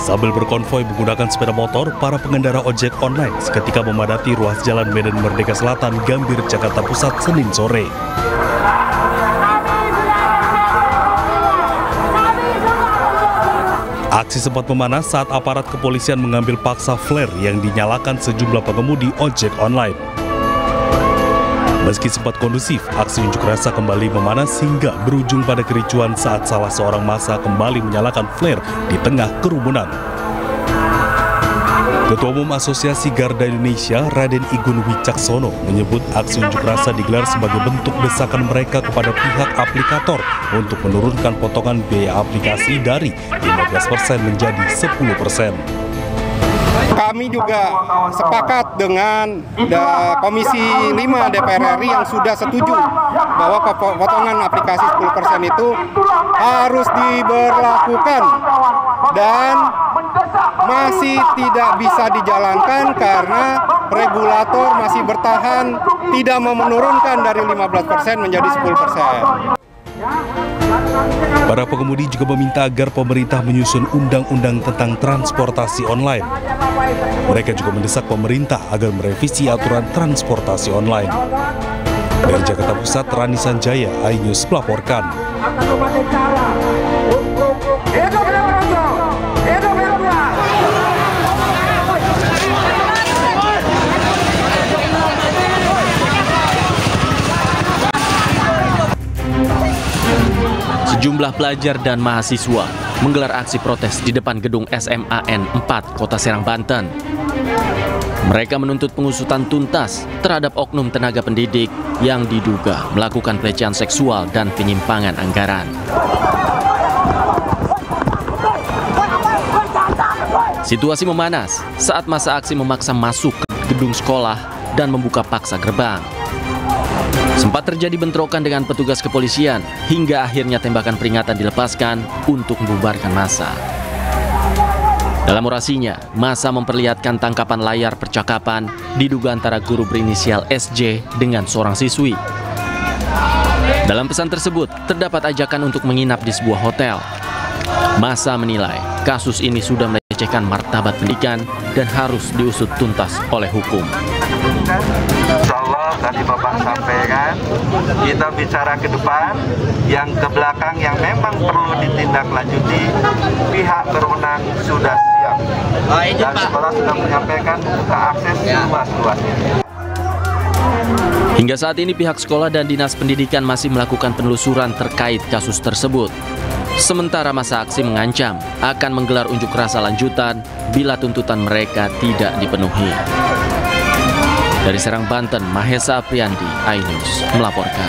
Sambil berkonvoi menggunakan sepeda motor, para pengendara ojek online seketika memadati ruas Jalan Medan Merdeka Selatan, Gambir, Jakarta Pusat, Senin sore. Aksi sempat memanas saat aparat kepolisian mengambil paksa flare yang dinyalakan sejumlah pengemudi ojek online. Meski sempat kondusif, aksi unjuk rasa kembali memanas hingga berujung pada kericuan saat salah seorang massa kembali menyalakan flare di tengah kerumunan. Ketua Umum Asosiasi Garda Indonesia, Raden Igun Wicaksono, menyebut aksi unjuk rasa digelar sebagai bentuk desakan mereka kepada pihak aplikator untuk menurunkan potongan biaya aplikasi dari 15% menjadi 10%. Kami juga sepakat dengan Komisi 5 DPR RI yang sudah setuju bahwa potongan aplikasi 10% itu harus diberlakukan dan masih tidak bisa dijalankan karena regulator masih bertahan tidak mau menurunkan dari 15% menjadi 10%. Para pengemudi juga meminta agar pemerintah menyusun undang-undang tentang transportasi online. Mereka juga mendesak pemerintah agar merevisi aturan transportasi online. Dari Jakarta Pusat, Rani Sanjaya, iNews melaporkan. Sejumlah pelajar dan mahasiswa menggelar aksi protes di depan gedung SMAN 4 Kota Serang, Banten. Mereka menuntut pengusutan tuntas terhadap oknum tenaga pendidik yang diduga melakukan pelecehan seksual dan penyimpangan anggaran. Situasi memanas saat massa aksi memaksa masuk ke gedung sekolah dan membuka paksa gerbang. Sempat terjadi bentrokan dengan petugas kepolisian hingga akhirnya tembakan peringatan dilepaskan untuk membubarkan massa. Dalam orasinya, massa memperlihatkan tangkapan layar percakapan diduga antara guru berinisial SJ dengan seorang siswi. Dalam pesan tersebut, terdapat ajakan untuk menginap di sebuah hotel. Massa menilai kasus ini sudah melecehkan martabat pendidikan dan harus diusut tuntas oleh hukum. Tadi Bapak sampaikan, kita bicara ke depan, yang ke belakang yang memang perlu ditindaklanjuti, pihak berwenang sudah siap. Dan sekolah sudah menyampaikan buka akses luas-luasnya. Hingga saat ini pihak sekolah dan Dinas Pendidikan masih melakukan penelusuran terkait kasus tersebut. Sementara massa aksi mengancam akan menggelar unjuk rasa lanjutan bila tuntutan mereka tidak dipenuhi. Dari Serang, Banten, Mahesa Apriandi, iNews melaporkan.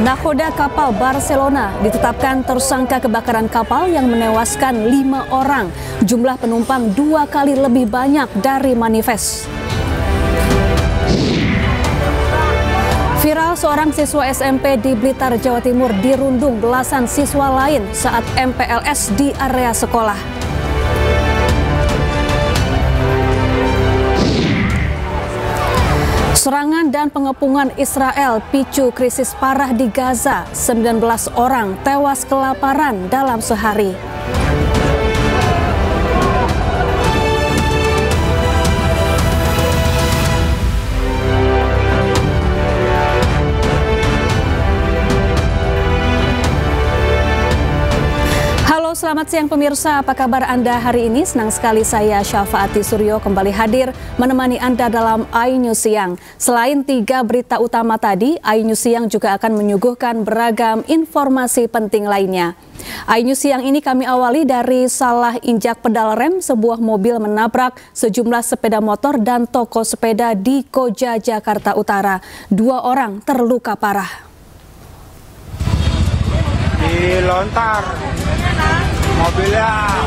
Nakoda kapal Barcelona ditetapkan tersangka kebakaran kapal yang menewaskan 5 orang. Jumlah penumpang 2 kali lebih banyak dari manifest. Viral seorang siswa SMP di Blitar, Jawa Timur dirundung belasan siswa lain saat MPLS di area sekolah. Serangan dan pengepungan Israel picu krisis parah di Gaza. 19 orang tewas kelaparan dalam sehari. Selamat siang pemirsa, apa kabar Anda hari ini? Senang sekali saya Syafaati Suryo kembali hadir menemani Anda dalam iNews Siang. Selain 3 berita utama tadi, iNews Siang juga akan menyuguhkan beragam informasi penting lainnya. iNews Siang ini kami awali dari salah injak pedal rem, sebuah mobil menabrak sejumlah sepeda motor dan toko sepeda di Koja, Jakarta Utara. 2 orang terluka parah. Dilontar mobilnya.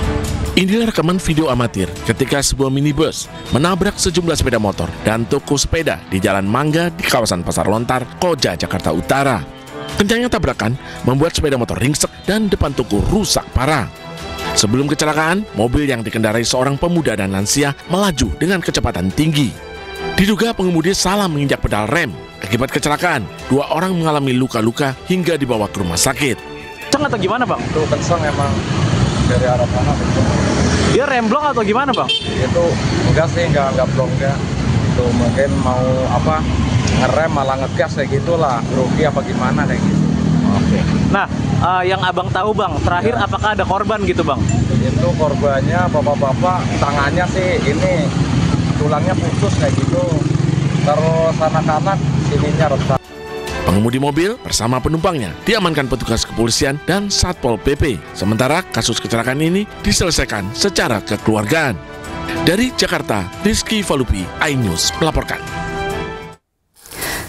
Inilah rekaman video amatir ketika sebuah minibus menabrak sejumlah sepeda motor dan toko sepeda di Jalan Mangga di kawasan Pasar Lontar, Koja, Jakarta Utara. Kencangnya tabrakan membuat sepeda motor ringsek dan depan toko rusak parah. Sebelum kecelakaan, mobil yang dikendarai seorang pemuda dan lansia melaju dengan kecepatan tinggi. Diduga pengemudi salah menginjak pedal rem. Akibat kecelakaan, 2 orang mengalami luka-luka hingga dibawa ke rumah sakit. Kencang atau gimana, Bang? Itu kencang emang dari arah sana kencang. Dia remblong atau gimana, Bang? Itu enggak sih, enggak blong ya. Itu mungkin mau ngerem malah ngegas kayak gitulah, rugi apa gimana kayak gitu. Oke. Nah, yang abang tahu bang, terakhir apakah ada korban gitu bang? Itu korbannya bapak-bapak, tangannya sih ini tulangnya putus kayak gitu. Terus anak-anak sininya retak. Pengemudi mobil bersama penumpangnya diamankan petugas kepolisian dan Satpol PP. Sementara kasus kecelakaan ini diselesaikan secara kekeluargaan. Dari Jakarta, Rizky Valupi, iNews melaporkan.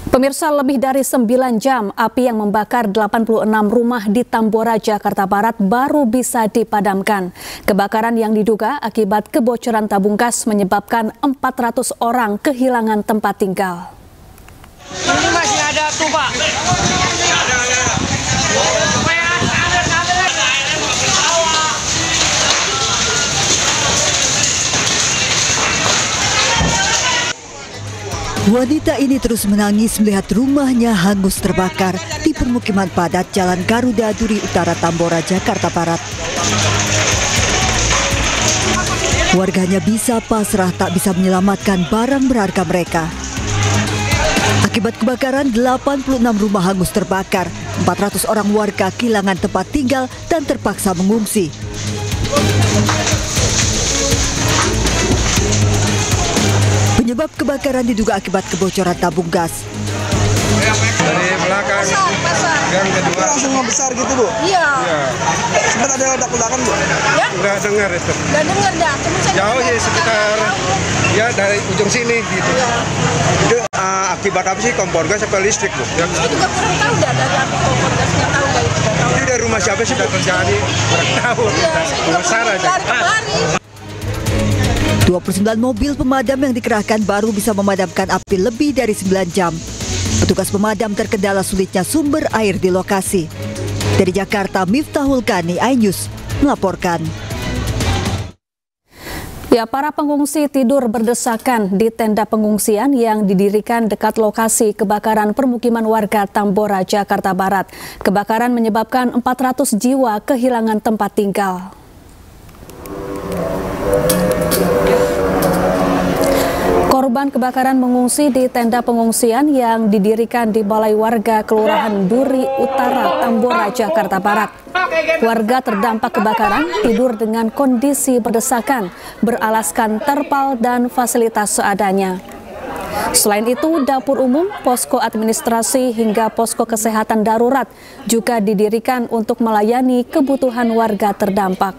Pemirsa, lebih dari 9 jam api yang membakar 86 rumah di Tambora, Jakarta Barat baru bisa dipadamkan. Kebakaran yang diduga akibat kebocoran tabung gas menyebabkan 400 orang kehilangan tempat tinggal. Ini masih ada tuh, Pak. Wanita ini terus menangis melihat rumahnya hangus terbakar di permukiman padat Jalan Garuda Duri Utara, Tambora, Jakarta Barat. Warganya bisa pasrah tak bisa menyelamatkan barang berharga mereka. Akibat kebakaran, 86 rumah hangus terbakar, 400 orang warga kehilangan tempat tinggal dan terpaksa mengungsi. Penyebab kebakaran diduga akibat kebocoran tabung gas. Dari belakang, gang kedua. Langsung besar gitu, Bu? Iya. Sempat ada ledak-ledakan, Bu? Ya? Nggak dengar itu. Nggak dengar dah. Jauh ya, sekitar ya dari ujung sini gitu. Ya. Itu akibat apa sih, kompor gas atau listrik, Bu? Saya juga kurang tahu dah dari api kompor gas, nggak tahu dari itu. Ini dari rumah siapa sih sudah terjadi? Kurang tahu. Rumah Sarah aja. 29 mobil pemadam yang dikerahkan baru bisa memadamkan api lebih dari 9 jam. Petugas pemadam terkendala sulitnya sumber air di lokasi. Dari Jakarta, Miftahul Kani, iNews melaporkan. Ya, para pengungsi tidur berdesakan di tenda pengungsian yang didirikan dekat lokasi kebakaran permukiman warga Tambora, Jakarta Barat. Kebakaran menyebabkan 400 jiwa kehilangan tempat tinggal. Korban kebakaran mengungsi di tenda pengungsian yang didirikan di Balai Warga Kelurahan Duri Utara, Tambora, Jakarta Barat. Warga terdampak kebakaran tidur dengan kondisi berdesakan, beralaskan terpal dan fasilitas seadanya. Selain itu, dapur umum, posko administrasi hingga posko kesehatan darurat juga didirikan untuk melayani kebutuhan warga terdampak.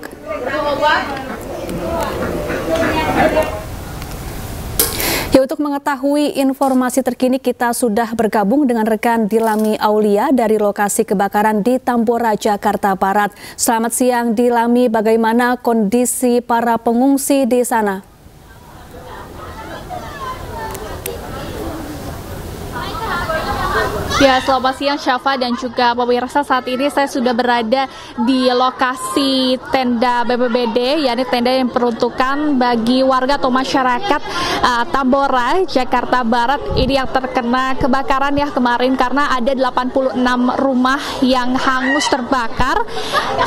Ya, untuk mengetahui informasi terkini kita sudah bergabung dengan rekan Dilami Aulia dari lokasi kebakaran di Tambora, Jakarta Barat. Selamat siang Dilami, bagaimana kondisi para pengungsi di sana? Ya, selamat siang Syafa dan juga pemirsa. Saat ini saya sudah berada di lokasi tenda BPBD, yakni tenda yang peruntukan bagi warga atau masyarakat Tambora, Jakarta Barat. Ini yang terkena kebakaran ya kemarin karena ada 86 rumah yang hangus terbakar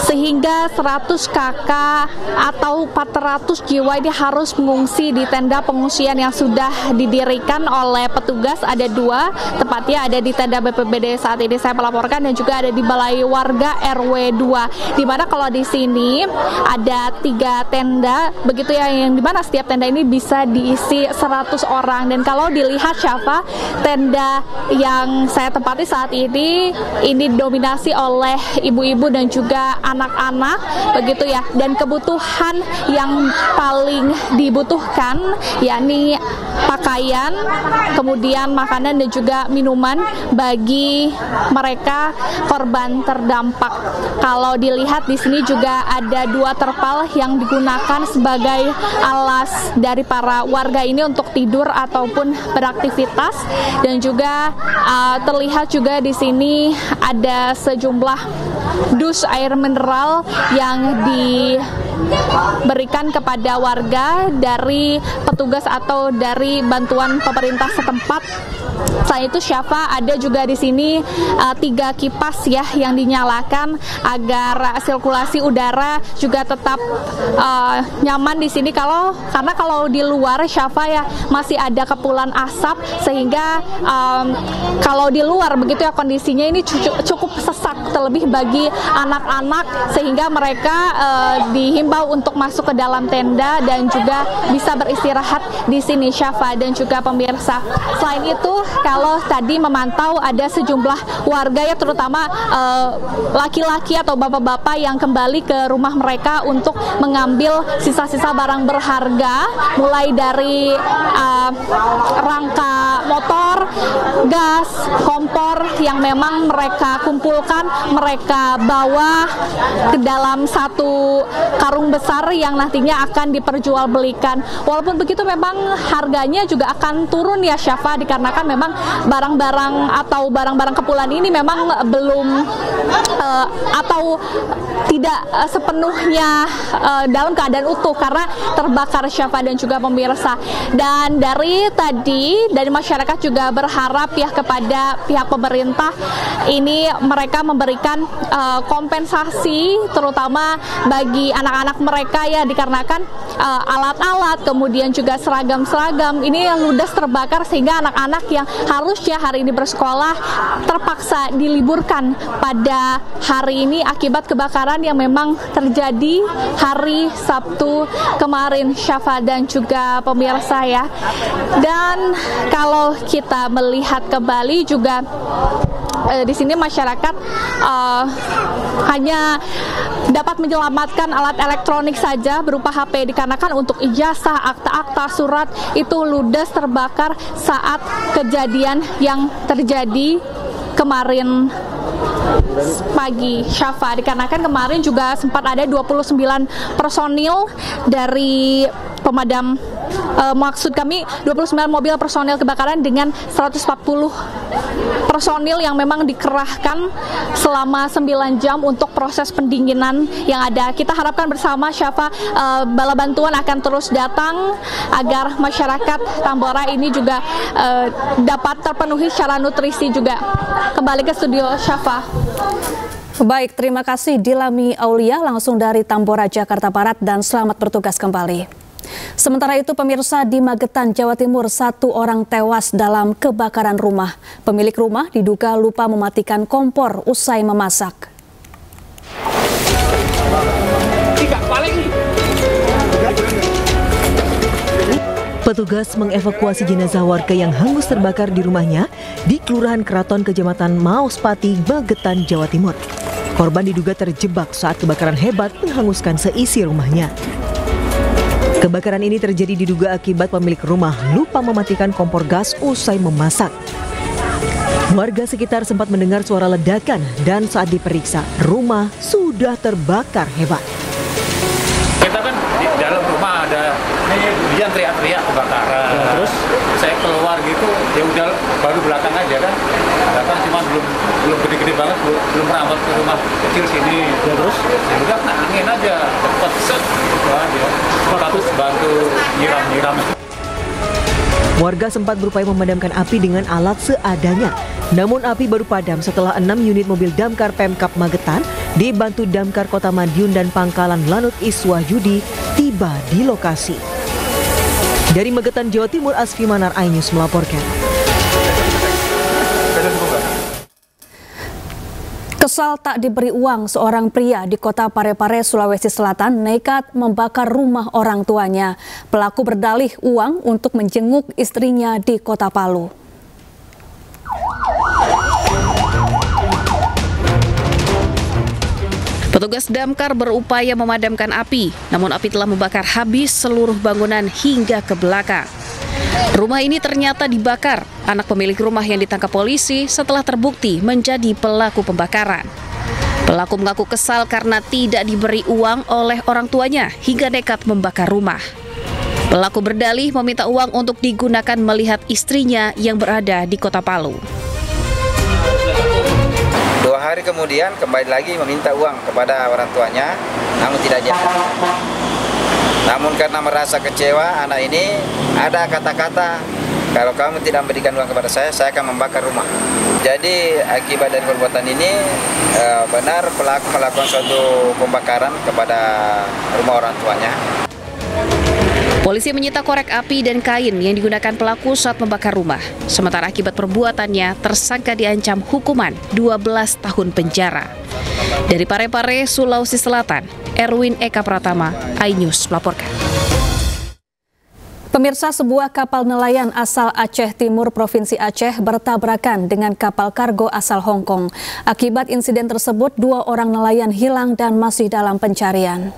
sehingga 100 kakak atau 400 jiwa ini harus mengungsi di tenda pengungsian yang sudah didirikan oleh petugas. Ada 2, tepatnya ada di tenda BPBD saat ini saya melaporkan dan juga ada di Balai Warga RW 2, di mana kalau di sini ada 3 tenda begitu ya, yang dimana setiap tenda ini bisa diisi 100 orang. Dan kalau dilihat Syafa, tenda yang saya tempati saat ini dominasi oleh ibu-ibu dan juga anak-anak begitu ya, dan kebutuhan yang paling dibutuhkan yakni pakaian, kemudian makanan dan juga minuman bagi mereka korban terdampak. Kalau dilihat di sini juga ada 2 terpal yang digunakan sebagai alas dari para warga ini untuk tidur ataupun beraktivitas, dan juga terlihat juga di sini ada sejumlah dus air mineral yang diberikan kepada warga dari petugas atau dari bantuan pemerintah setempat. Selain itu, Syafa, ada juga di sini 3 kipas ya yang dinyalakan agar sirkulasi udara juga tetap nyaman di sini. Karena kalau di luar, Syafa, ya masih ada kepulan asap, sehingga kalau di luar begitu ya kondisinya ini cukup sesak, terlebih bagi anak-anak, sehingga mereka dihimbau untuk masuk ke dalam tenda dan juga bisa beristirahat di sini, Syafa dan juga pemirsa. Selain itu, kalau tadi memantau ada sejumlah warga ya, terutama laki-laki atau bapak-bapak yang kembali ke rumah mereka untuk mengambil sisa-sisa barang berharga, mulai dari rangka motor, gas, kompor yang memang mereka kumpulkan, mereka bawa ke dalam satu karung besar yang nantinya akan diperjualbelikan. Walaupun begitu, memang harganya juga akan turun ya, Syafa, dikarenakan memang barang-barang atau barang-barang kepulan ini memang belum atau tidak sepenuhnya dalam keadaan utuh karena terbakar, Syafa dan juga pemirsa. Dan dari tadi dari masyarakat juga berharap ya kepada pihak pemerintah ini mereka memberikan kompensasi terutama bagi anak-anak mereka ya, dikarenakan alat-alat kemudian juga seragam-seragam ini yang ludes terbakar, sehingga anak-anak yang harusnya hari ini bersekolah terpaksa diliburkan pada hari ini akibat kebakaran yang memang terjadi hari Sabtu kemarin, Syafa dan juga pemirsa ya. Dan kalau kita melihat kembali juga di sini masyarakat hanya dapat menyelamatkan alat elektronik saja berupa HP, dikarenakan untuk ijazah, akta-akta, surat itu ludes terbakar saat kejadian yang terjadi kemarin pagi, Syafa, dikarenakan kemarin juga sempat ada 29 personil dari pemadam, maksud kami 29 mobil personil kebakaran dengan 140 personil yang memang dikerahkan selama 9 jam untuk proses pendinginan yang ada. Kita harapkan bersama, Syafa, bala bantuan akan terus datang agar masyarakat Tambora ini juga dapat terpenuhi secara nutrisi juga. Kembali ke studio, Syafa. Baik, terima kasih Dilami Aulia langsung dari Tambora, Jakarta Barat, dan selamat bertugas kembali. Sementara itu, pemirsa, di Magetan, Jawa Timur, 1 orang tewas dalam kebakaran rumah. Pemilik rumah diduga lupa mematikan kompor usai memasak. Petugas mengevakuasi jenazah warga yang hangus terbakar di rumahnya di Kelurahan Keraton, Kecamatan Maospati, Magetan, Jawa Timur. Korban diduga terjebak saat kebakaran hebat menghanguskan seisi rumahnya. Kebakaran ini terjadi diduga akibat pemilik rumah lupa mematikan kompor gas usai memasak. Warga sekitar sempat mendengar suara ledakan dan saat diperiksa, rumah sudah terbakar hebat. Kita kan di dalam rumah ada dia teriak-teriak kebakaran. Terus saya keluar gitu, ya udah baru belakang aja kan. Belakang cuma belum gede-gede banget, belum merambat ke rumah kecil sini. Ya, terus ya udah kena angin aja, cepet set gitu aja. Terus bantu nyiram-nyiram. Warga sempat berupaya memadamkan api dengan alat seadanya. Namun api baru padam setelah 6 unit mobil damkar Pemkab Magetan dibantu damkar Kota Madiun dan Pangkalan Lanut Iswah Yudi tiba di lokasi. Dari Magetan, Jawa Timur, Asfi Manar, iNews melaporkan. Kesal tak diberi uang, seorang pria di Kota Parepare, Sulawesi Selatan nekat membakar rumah orang tuanya. Pelaku berdalih uang untuk menjenguk istrinya di Kota Palu. Petugas damkar berupaya memadamkan api, namun api telah membakar habis seluruh bangunan hingga ke belakang. Rumah ini ternyata dibakar. Anak pemilik rumah yang ditangkap polisi setelah terbukti menjadi pelaku pembakaran. Pelaku mengaku kesal karena tidak diberi uang oleh orang tuanya hingga nekat membakar rumah. Pelaku berdalih meminta uang untuk digunakan melihat istrinya yang berada di Kota Palu. 2 hari kemudian kembali lagi meminta uang kepada orang tuanya, namun tidak jadi. Namun karena merasa kecewa, anak ini ada kata-kata, kalau kamu tidak memberikan uang kepada saya akan membakar rumah. Jadi akibat dari perbuatan ini benar pelaku melakukan suatu pembakaran kepada rumah orang tuanya. Polisi menyita korek api dan kain yang digunakan pelaku saat membakar rumah. Sementara akibat perbuatannya, tersangka diancam hukuman 12 tahun penjara. Dari Parepare, Sulawesi Selatan, Erwin Eka Pratama, iNews melaporkan. Pemirsa, sebuah kapal nelayan asal Aceh Timur, Provinsi Aceh bertabrakan dengan kapal kargo asal Hong Kong. Akibat insiden tersebut, 2 orang nelayan hilang dan masih dalam pencarian.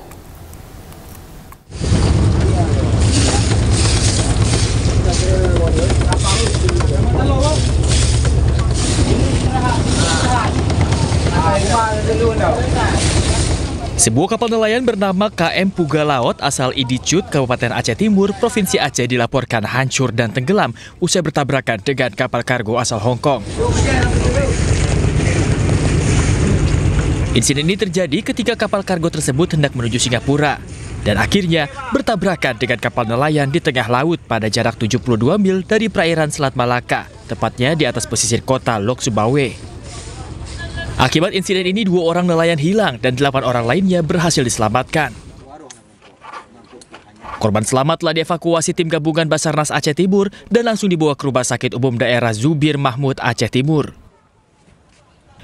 Sebuah kapal nelayan bernama KM Puga Laut asal Idicut, Kabupaten Aceh Timur, Provinsi Aceh dilaporkan hancur dan tenggelam usai bertabrakan dengan kapal kargo asal Hong Kong. Insiden ini terjadi ketika kapal kargo tersebut hendak menuju Singapura dan akhirnya bertabrakan dengan kapal nelayan di tengah laut pada jarak 72 mil dari perairan Selat Malaka, tepatnya di atas pesisir kota Lok Subawe. Akibat insiden ini 2 orang nelayan hilang dan 8 orang lainnya berhasil diselamatkan. Korban selamat telah dievakuasi tim gabungan Basarnas Aceh Timur dan langsung dibawa ke Rumah Sakit Umum Daerah Zubir Mahmud Aceh Timur.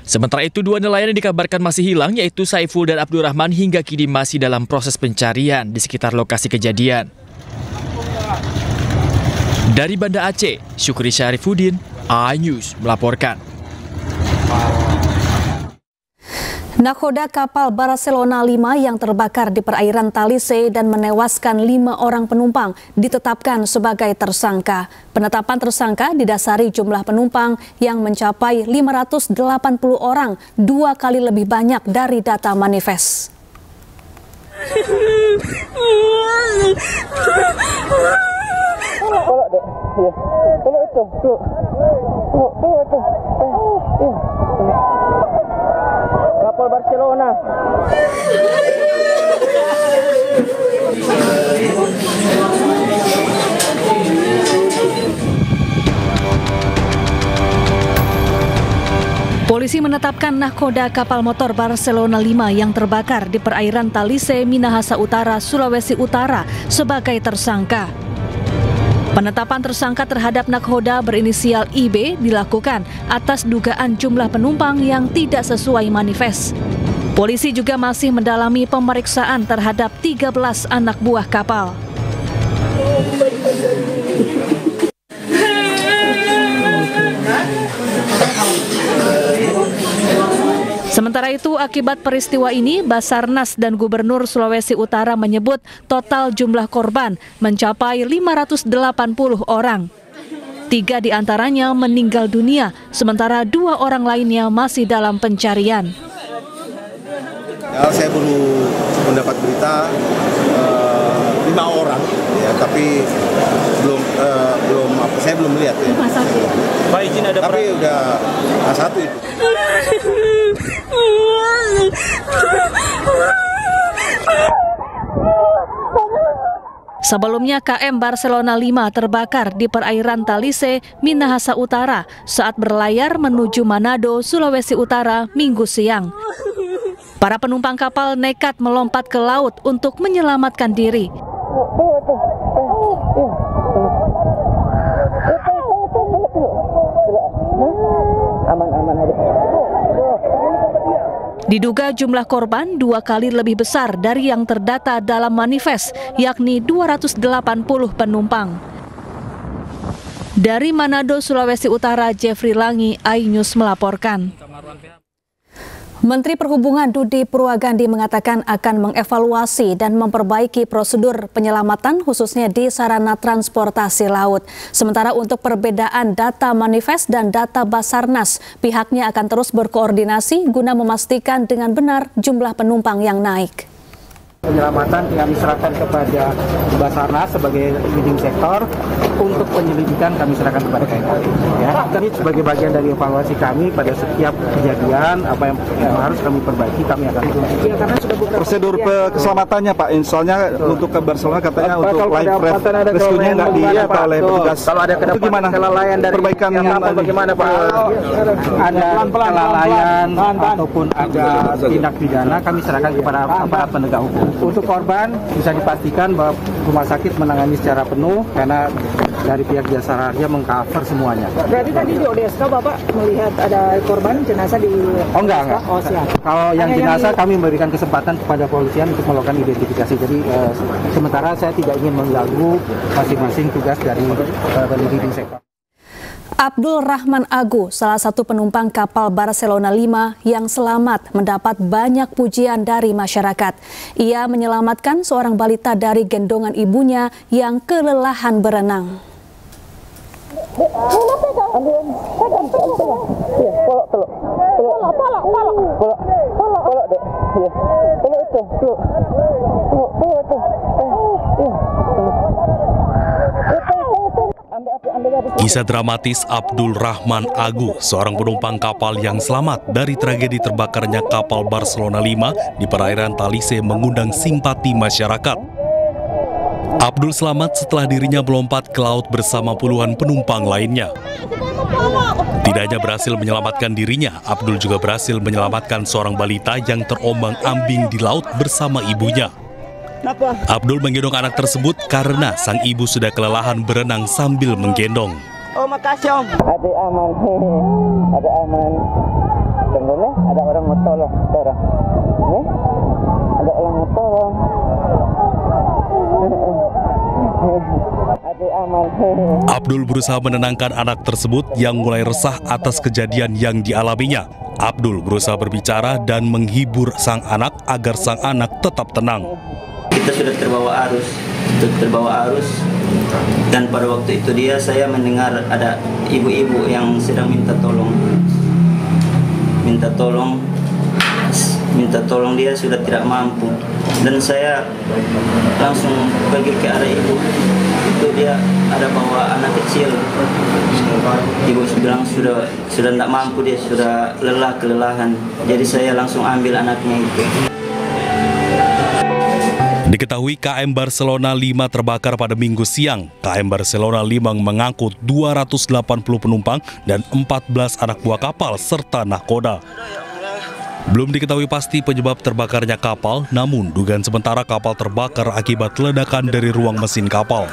Sementara itu 2 nelayan yang dikabarkan masih hilang yaitu Saiful dan Abdurrahman hingga kini masih dalam proses pencarian di sekitar lokasi kejadian. Dari Banda Aceh, Syukri Syarifuddin, iNews melaporkan. Nakhoda kapal Barcelona 5 yang terbakar di perairan Talise dan menewaskan 5 orang penumpang ditetapkan sebagai tersangka. Penetapan tersangka didasari jumlah penumpang yang mencapai 580 orang, 2 kali lebih banyak dari data manifest. Kapal Barcelona. Polisi menetapkan nahkoda kapal motor Barcelona 5 yang terbakar di perairan Talise, Minahasa Utara, Sulawesi Utara sebagai tersangka. Penetapan tersangka terhadap nahkoda berinisial IB dilakukan atas dugaan jumlah penumpang yang tidak sesuai manifest. Polisi juga masih mendalami pemeriksaan terhadap 13 anak buah kapal. Sementara itu, akibat peristiwa ini, Basarnas dan Gubernur Sulawesi Utara menyebut total jumlah korban mencapai 580 orang. 3 diantaranya meninggal dunia, sementara 2 orang lainnya masih dalam pencarian. Ya, saya baru mendapat berita 5 orang, ya, tapi saya belum melihat. Ya. Pak, izin ada tapi udah A1 itu. Sebelumnya KM Barcelona 5 terbakar di perairan Talise, Minahasa Utara saat berlayar menuju Manado, Sulawesi Utara Minggu siang. Para penumpang kapal nekat melompat ke laut untuk menyelamatkan diri. Diduga jumlah korban 2 kali lebih besar dari yang terdata dalam manifest, yakni 280 penumpang. Dari Manado, Sulawesi Utara, Jeffrey Langi, iNews melaporkan. Menteri Perhubungan Dudi Purwagandi mengatakan akan mengevaluasi dan memperbaiki prosedur penyelamatan khususnya di sarana transportasi laut. Sementara untuk perbedaan data manifest dan data Basarnas, pihaknya akan terus berkoordinasi guna memastikan dengan benar jumlah penumpang yang naik. Penyelamatan kami serahkan kepada Basarnas sebagai leading sektor, untuk penyelidikan kami serahkan kepada KNKT. Ya, ini sebagai bagian dari evaluasi kami pada setiap kejadian apa yang harus kami perbaiki, kami akan ya, karena sudah bukan prosedur keselamatannya Pak. Soalnya untuk ke Barcelona katanya untuk live rescue-nya nggak diapa oleh petugas. Kalau ada kelalaian dari perbaikan bagaimana Pak? Ada kelalaian ataupun ada tindak pidana, kami serahkan kepada aparat penegak hukum. Untuk korban bisa dipastikan bahwa rumah sakit menangani secara penuh karena dari pihak Jasa Marga mengcover semuanya. Berarti tadi di ODSK Bapak melihat ada korban jenazah di Oh enggak. Oh, siap. Kalau yang jenazah kami memberikan kesempatan kepada polisian untuk melakukan identifikasi. Jadi sementara saya tidak ingin mengganggu masing-masing tugas dari leading sektor. Abdul Rahman Agu, salah satu penumpang kapal Barcelona 5 yang selamat, mendapat banyak pujian dari masyarakat. Ia menyelamatkan seorang balita dari gendongan ibunya yang kelelahan berenang. Kisah dramatis Abdul Rahman Agu, seorang penumpang kapal yang selamat dari tragedi terbakarnya kapal Barcelona 5 di perairan Talise, mengundang simpati masyarakat. Abdul selamat setelah dirinya melompat ke laut bersama puluhan penumpang lainnya. Tidak hanya berhasil menyelamatkan dirinya, Abdul juga berhasil menyelamatkan seorang balita yang terombang-ambing di laut bersama ibunya. Abdul menggendong anak tersebut karena sang ibu sudah kelelahan berenang sambil menggendong. Oh, makasih Om. Ada aman, ada aman. Tunggulah, ada orang mau tolong, ada orang mau tolong. Ada aman. Abdul berusaha menenangkan anak tersebut yang mulai resah atas kejadian yang dialaminya. Abdul berusaha berbicara dan menghibur sang anak agar sang anak tetap tenang. Kita sudah terbawa arus, dan pada waktu itu saya mendengar ada ibu-ibu yang sedang minta tolong, dia sudah tidak mampu, dan saya langsung pergi ke arah ibu. Itu dia ada bawa anak kecil, ibu bilang sudah tidak mampu, dia sudah kelelahan, jadi saya langsung ambil anaknya itu. Diketahui KM Barcelona 5 terbakar pada Minggu siang. KM Barcelona 5 mengangkut 280 penumpang dan 14 anak buah kapal serta nahkoda. Belum diketahui pasti penyebab terbakarnya kapal, namun dugaan sementara kapal terbakar akibat ledakan dari ruang mesin kapal.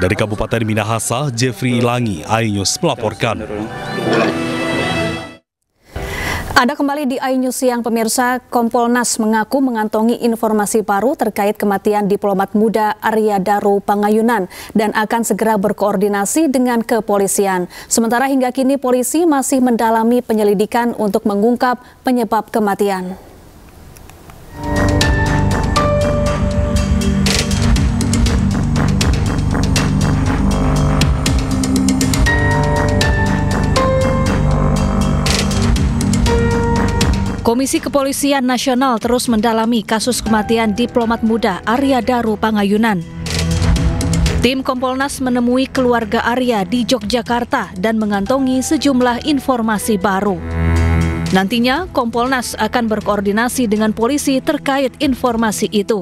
Dari Kabupaten Minahasa, Jeffrey Ilangi, iNews melaporkan. Anda kembali di iNews Siang, pemirsa. Kompolnas mengaku mengantongi informasi baru terkait kematian diplomat muda Arya Daru Pangayunan dan akan segera berkoordinasi dengan kepolisian. Sementara hingga kini polisi masih mendalami penyelidikan untuk mengungkap penyebab kematian. Komisi Kepolisian Nasional terus mendalami kasus kematian diplomat muda Arya Daru Pangayunan. Tim Kompolnas menemui keluarga Arya di Yogyakarta dan mengantongi sejumlah informasi baru. Nantinya Kompolnas akan berkoordinasi dengan polisi terkait informasi itu.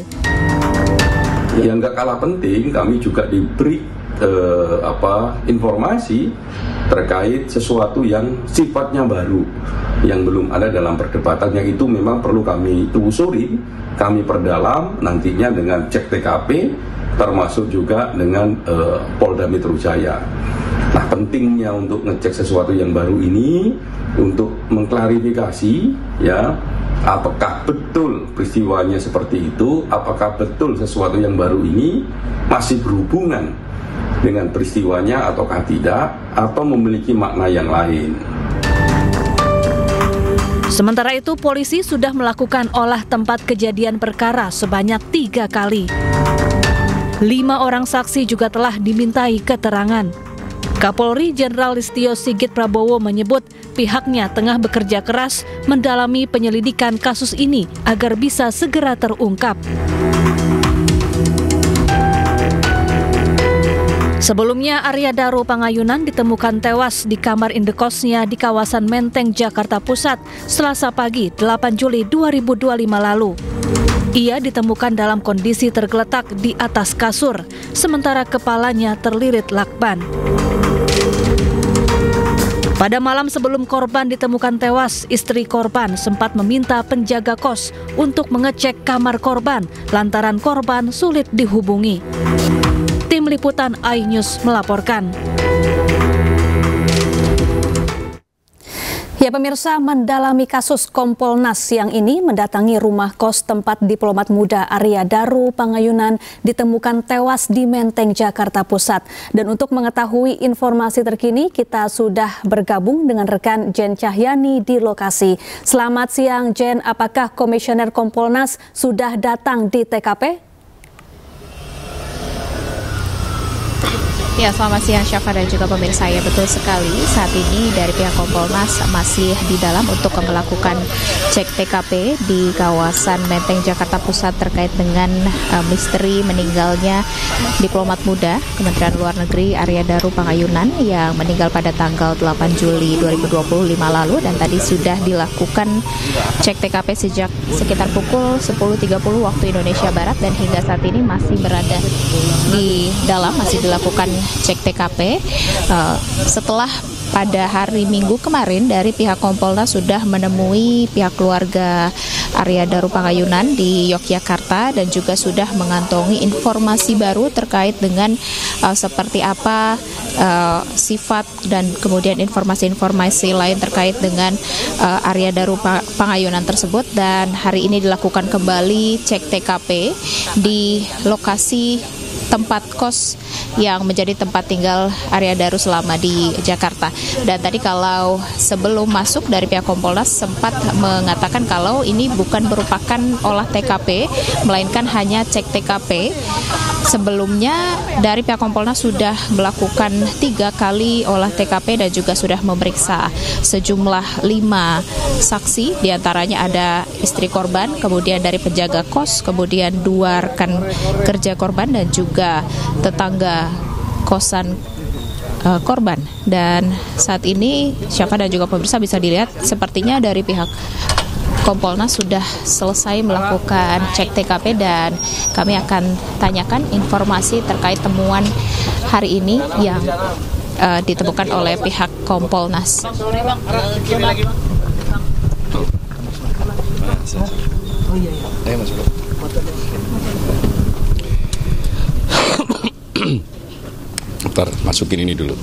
Yang nggak kalah penting, kami juga diberi informasi terkait sesuatu yang sifatnya baru, yang belum ada dalam perdebatan, yang itu memang perlu kami telusuri, kami perdalam nantinya dengan cek TKP, termasuk juga dengan Polda Metro Jaya. Nah, pentingnya untuk ngecek sesuatu yang baru ini untuk mengklarifikasi, ya, apakah betul peristiwanya seperti itu, apakah betul sesuatu yang baru ini masih berhubungan dengan peristiwanya ataukah tidak, atau memiliki makna yang lain. Sementara itu, polisi sudah melakukan olah tempat kejadian perkara sebanyak 3 kali. 5 orang saksi juga telah dimintai keterangan. Kapolri Jenderal Listio Sigit Prabowo menyebut pihaknya tengah bekerja keras mendalami penyelidikan kasus ini agar bisa segera terungkap. Sebelumnya, Arya Daru Pangayunan ditemukan tewas di kamar indekosnya di kawasan Menteng, Jakarta Pusat, Selasa pagi 8 Juli 2025 lalu. Ia ditemukan dalam kondisi tergeletak di atas kasur, sementara kepalanya terlilit lakban. Pada malam sebelum korban ditemukan tewas, istri korban sempat meminta penjaga kos untuk mengecek kamar korban lantaran korban sulit dihubungi. Tim Liputan iNews melaporkan. Ya pemirsa, mendalami kasus Kompolnas siang ini mendatangi rumah kos tempat diplomat muda Arya Daru Pangayunan ditemukan tewas di Menteng, Jakarta Pusat. Dan untuk mengetahui informasi terkini, kita sudah bergabung dengan rekan Jen Cahyani di lokasi. Selamat siang Jen, apakah Komisioner Kompolnas sudah datang di TKP? Ya, selamat siang Syafa dan juga pemirsa. Ya, betul sekali. Saat ini dari pihak Kompolnas masih di dalam untuk melakukan cek TKP di kawasan Menteng, Jakarta Pusat terkait dengan misteri meninggalnya diplomat muda Kementerian Luar Negeri Arya Daru Pangayunan yang meninggal pada tanggal 8 Juli 2025 lalu, dan tadi sudah dilakukan cek TKP sejak sekitar pukul 10.30 waktu Indonesia Barat, dan hingga saat ini masih berada di dalam, masih dilakukan cek TKP setelah pada hari Minggu kemarin dari pihak Kompolnas sudah menemui pihak keluarga Arya Daru Pangayunan di Yogyakarta dan juga sudah mengantongi informasi baru terkait dengan seperti apa sifat dan kemudian informasi-informasi lain terkait dengan Arya Daru Pangayunan tersebut. Dan hari ini dilakukan kembali cek TKP di lokasi tempat kos yang menjadi tempat tinggal Arya Daru selama di Jakarta. Dan tadi kalau sebelum masuk dari pihak Kompolnas sempat mengatakan kalau ini bukan merupakan olah TKP, melainkan hanya cek TKP. Sebelumnya dari pihak Kompolnas sudah melakukan 3 kali olah TKP dan juga sudah memeriksa sejumlah 5 saksi, diantaranya ada istri korban, kemudian dari penjaga kos, kemudian 2 rekan kerja korban dan juga tetangga kosan korban. Dan saat ini Syafa dan juga pemirsa bisa dilihat sepertinya dari pihak Kompolnas sudah selesai melakukan cek TKP, dan kami akan tanyakan informasi terkait temuan hari ini yang ditemukan oleh pihak Kompolnas. Ntar masukin ini dulu.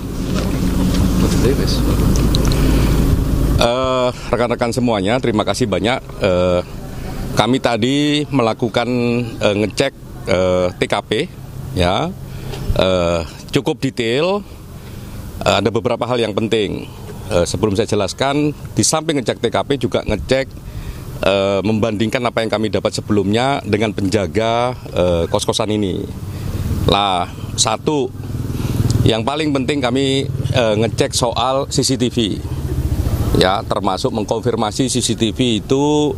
Rekan-rekan semuanya, terima kasih banyak. Kami tadi melakukan ngecek TKP, ya, cukup detail. Ada beberapa hal yang penting. Sebelum saya jelaskan, di samping ngecek TKP juga ngecek membandingkan apa yang kami dapat sebelumnya dengan penjaga kos-kosan ini. Lah, satu, yang paling penting kami ngecek soal CCTV, ya, termasuk mengkonfirmasi CCTV itu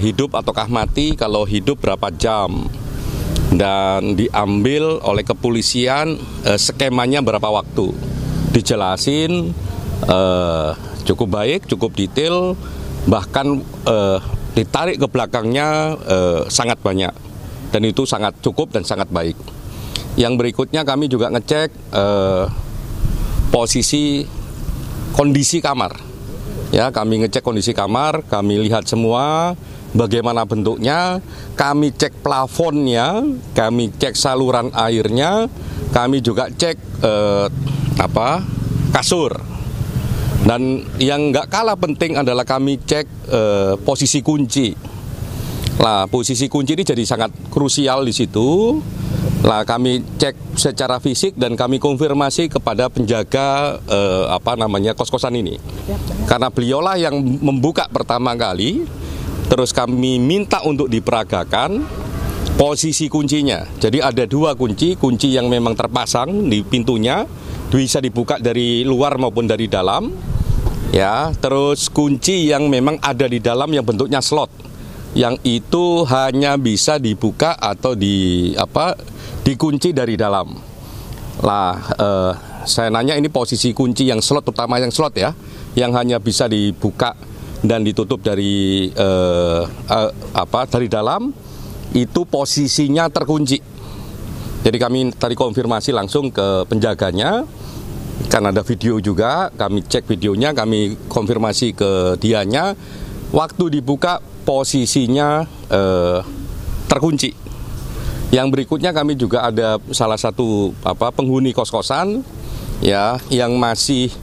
hidup ataukah mati, kalau hidup berapa jam, dan diambil oleh kepolisian skemanya berapa waktu, dijelasin cukup baik, cukup detail, bahkan ditarik ke belakangnya sangat banyak, dan itu sangat cukup dan sangat baik. Yang berikutnya kami juga ngecek posisi kondisi kamar. Ya, kami ngecek kondisi kamar, kami lihat semua bagaimana bentuknya, kami cek plafonnya, kami cek saluran airnya, kami juga cek kasur. Dan yang nggak kalah penting adalah kami cek posisi kunci. Nah, posisi kunci ini jadi sangat krusial di situ. Lah kami cek secara fisik dan kami konfirmasi kepada penjaga kos-kosan ini. Karena beliaulah yang membuka pertama kali, terus kami minta untuk diperagakan posisi kuncinya. Jadi ada 2 kunci yang memang terpasang di pintunya, bisa dibuka dari luar maupun dari dalam. Ya, terus kunci yang memang ada di dalam yang bentuknya slot, yang itu hanya bisa dibuka atau dikunci dari dalam. Lah, saya nanya ini posisi kunci yang slot, terutama yang slot ya, yang hanya bisa dibuka dan ditutup dari dari dalam, itu posisinya terkunci. Jadi kami tadi konfirmasi langsung ke penjaganya, kan ada video juga, kami cek videonya, kami konfirmasi ke dianya, waktu dibuka posisinya terkunci. Yang berikutnya kami juga ada salah satu penghuni kos-kosan ya yang masih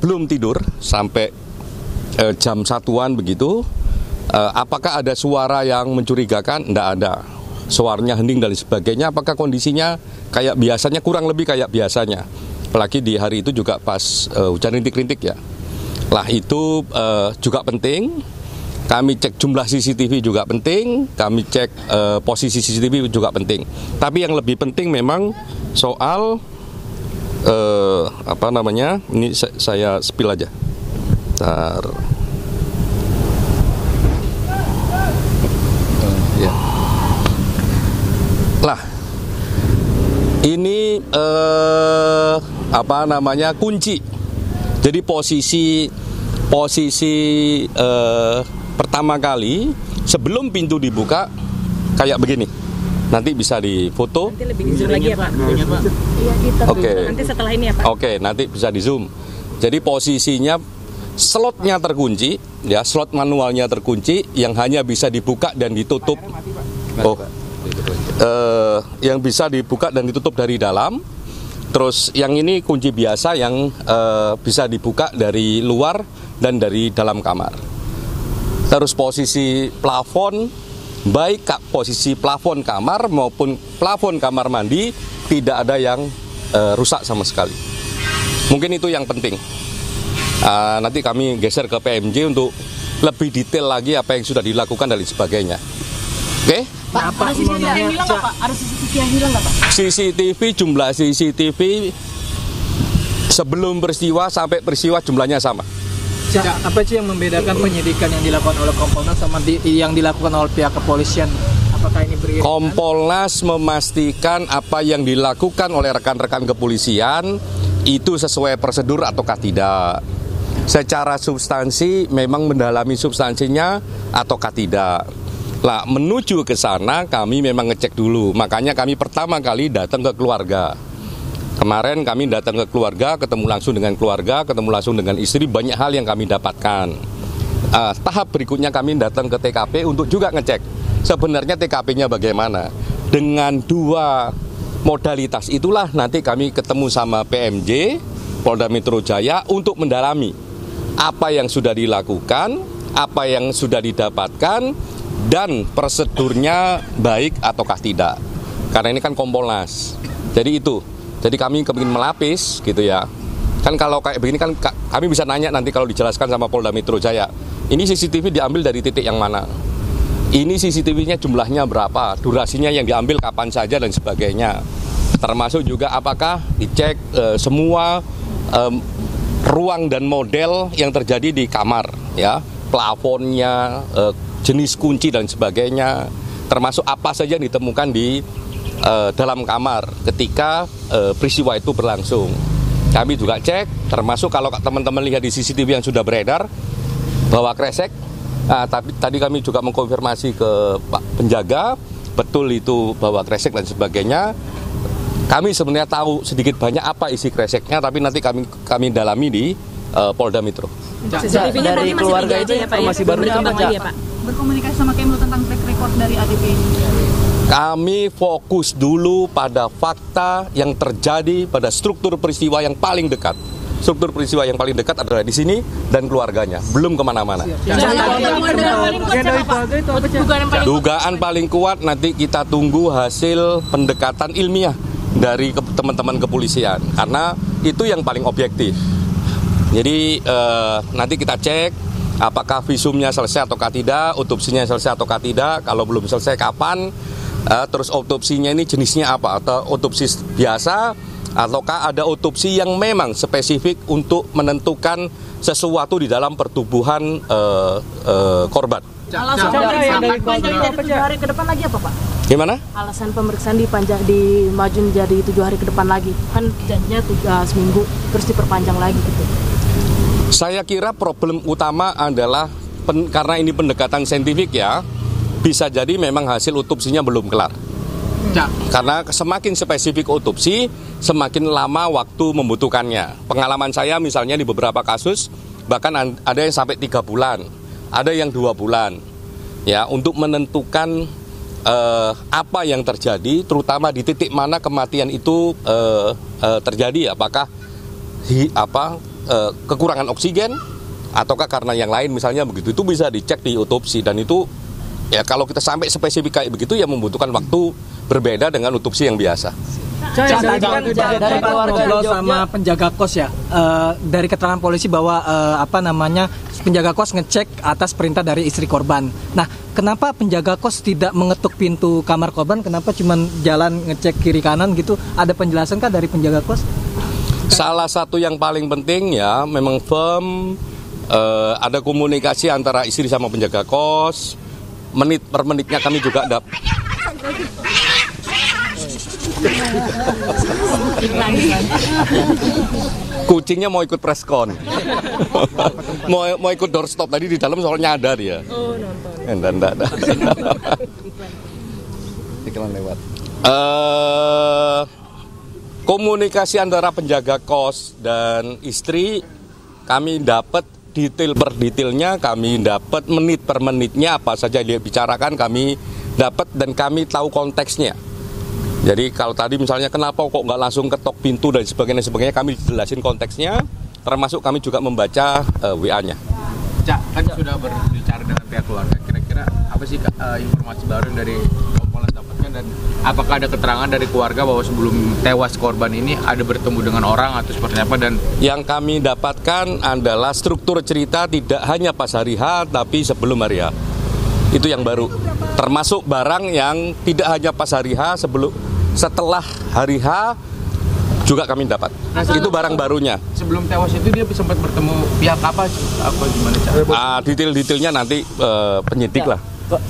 belum tidur sampai jam 1-an begitu. Apakah ada suara yang mencurigakan? Tidak ada. Suaranya hening dan sebagainya. Apakah kondisinya kayak biasanya, kurang lebih kayak biasanya. Apalagi di hari itu juga pas hujan rintik-rintik ya. Lah itu juga penting. Kami cek jumlah CCTV juga penting, kami cek posisi CCTV juga penting. Tapi yang lebih penting memang soal ini saya spill aja. Bentar. Ya. Lah, ini kunci. Jadi posisi pertama kali sebelum pintu dibuka kayak begini. Nanti bisa difoto. Nanti lebih di zoom lagi ya Pak. Oke. Nanti setelah ini ya Pak. Oke, nanti bisa di zoom. Jadi posisinya slotnya terkunci, ya slot manualnya terkunci, yang hanya bisa dibuka dan ditutup. Yang bisa dibuka dan ditutup dari dalam. Terus yang ini kunci biasa yang bisa dibuka dari luar dan dari dalam kamar. Terus posisi plafon, baik posisi plafon kamar maupun plafon kamar mandi tidak ada yang rusak sama sekali. Mungkin itu yang penting. Nanti kami geser ke PMJ untuk lebih detail lagi apa yang sudah dilakukan dan sebagainya. Oke? Pak, ada CCTV yang hilang nggak Pak? Ada CCTV yang hilang nggak Pak? Jumlah CCTV sebelum peristiwa sampai peristiwa jumlahnya sama. Apa sih yang membedakan penyidikan yang dilakukan oleh Kompolnas sama yang dilakukan oleh pihak kepolisian? Apakah ini beriringan? Kompolnas memastikan apa yang dilakukan oleh rekan-rekan kepolisian itu sesuai prosedur ataukah tidak. Secara substansi memang mendalami substansinya ataukah tidak. Lah, menuju ke sana kami memang ngecek dulu. Makanya kami pertama kali datang ke keluarga. Kemarin kami datang ke keluarga, ketemu langsung dengan keluarga, ketemu langsung dengan istri, banyak hal yang kami dapatkan. Tahap berikutnya kami datang ke TKP untuk juga ngecek sebenarnya TKP-nya bagaimana. Dengan 2 modalitas itulah nanti kami ketemu sama PMJ, Polda Metro Jaya untuk mendalami apa yang sudah dilakukan, apa yang sudah didapatkan, dan prosedurnya baik ataukah tidak. Karena ini kan Kompolnas. Jadi itu. Jadi kami ingin melapis gitu ya. Kan kalau kayak begini kan kami bisa nanya nanti kalau dijelaskan sama Polda Metro Jaya. Ini CCTV diambil dari titik yang mana? Ini CCTV-nya jumlahnya berapa? Durasinya yang diambil kapan saja dan sebagainya. Termasuk juga apakah dicek semua ruang dan model yang terjadi di kamar ya. Plafonnya, jenis kunci dan sebagainya. Termasuk apa saja yang ditemukan di dalam kamar ketika peristiwa itu berlangsung. Kami juga cek, termasuk kalau teman-teman lihat di CCTV yang sudah beredar bawa kresek. Tapi tadi kami juga mengkonfirmasi ke Pak Penjaga, betul itu bawa kresek dan sebagainya. Kami sebenarnya tahu sedikit banyak apa isi kreseknya, tapi nanti kami dalami di Polda Metro. Dari keluarga itu ya, Pak, masih baru Pak. Berkomunikasi sama Kemlu tentang track record dari ADP ini. Kami fokus dulu pada fakta yang terjadi pada struktur peristiwa yang paling dekat. struktur peristiwa yang paling dekat adalah di sini dan keluarganya, belum kemana-mana. Dugaan paling kuat nanti kita tunggu hasil pendekatan ilmiah dari teman-teman kepolisian, karena itu yang paling objektif. Jadi nanti kita cek apakah visumnya selesai atau tidak, otopsinya selesai atau tidak, kalau belum selesai kapan, terus otopsinya ini jenisnya apa, atau otopsi biasa, ataukah ada otopsi yang memang spesifik untuk menentukan sesuatu di dalam pertubuhan korban. Alasan pemeriksaan 7 hari ke depan lagi apa, Pak? Gimana? Alasan pemeriksaan dimaju menjadi 7 hari ke depan lagi, kan janjinya seminggu terus diperpanjang lagi gitu. Saya kira problem utama adalah karena ini pendekatan saintifik ya, bisa jadi memang hasil otopsinya belum kelar. Karena semakin spesifik otopsi, semakin lama waktu membutuhkannya. Pengalaman saya misalnya di beberapa kasus, bahkan ada yang sampai 3 bulan, ada yang 2 bulan. Ya, untuk menentukan apa yang terjadi, terutama di titik mana kematian itu terjadi, apakah kekurangan oksigen ataukah karena yang lain misalnya begitu, itu bisa dicek di otopsi, dan itu ya kalau kita sampai spesifik kayak begitu ya membutuhkan waktu berbeda dengan otopsi yang biasa. Dari keluarga sama penjaga kos ya, dari keterangan polisi bahwa penjaga kos ngecek atas perintah dari istri korban. Nah, kenapa penjaga kos tidak mengetuk pintu kamar korban? Kenapa cuma jalan ngecek kiri kanan gitu? Ada penjelasan kah dari penjaga kos? Salah satu yang paling penting ya, memang firm ada komunikasi antara istri sama penjaga kos. Menit per menitnya kami juga ada. Kucingnya mau ikut preskon, mau ikut doorstop tadi di dalam soalnya ada dia. Oh, nonton. Enggak. Iklan lewat. Komunikasi antara penjaga kos dan istri kami dapat detail per detailnya, kami dapat menit per menitnya apa saja dia bicarakan kami dapat, dan kami tahu konteksnya. Jadi kalau tadi misalnya kenapa kok nggak langsung ketok pintu dan sebagainya kami jelasin konteksnya, termasuk kami juga membaca WA-nya. Cak, kan sudah berbicara dengan pihak keluarga, kira-kira apa sih informasi baru dari Kompolnas dapatkan, dan apakah ada keterangan dari keluarga bahwa sebelum tewas korban ini ada bertemu dengan orang atau seperti apa? Dan yang kami dapatkan adalah struktur cerita tidak hanya pas hari H tapi sebelum hari H. Itu yang baru, termasuk barang yang tidak hanya pas hari H, setelah hari H juga kami dapat. Nah, itu barang barunya. Sebelum tewas itu dia sempat bertemu pihak apa gimana cara? Detail-detailnya nanti penyidik lah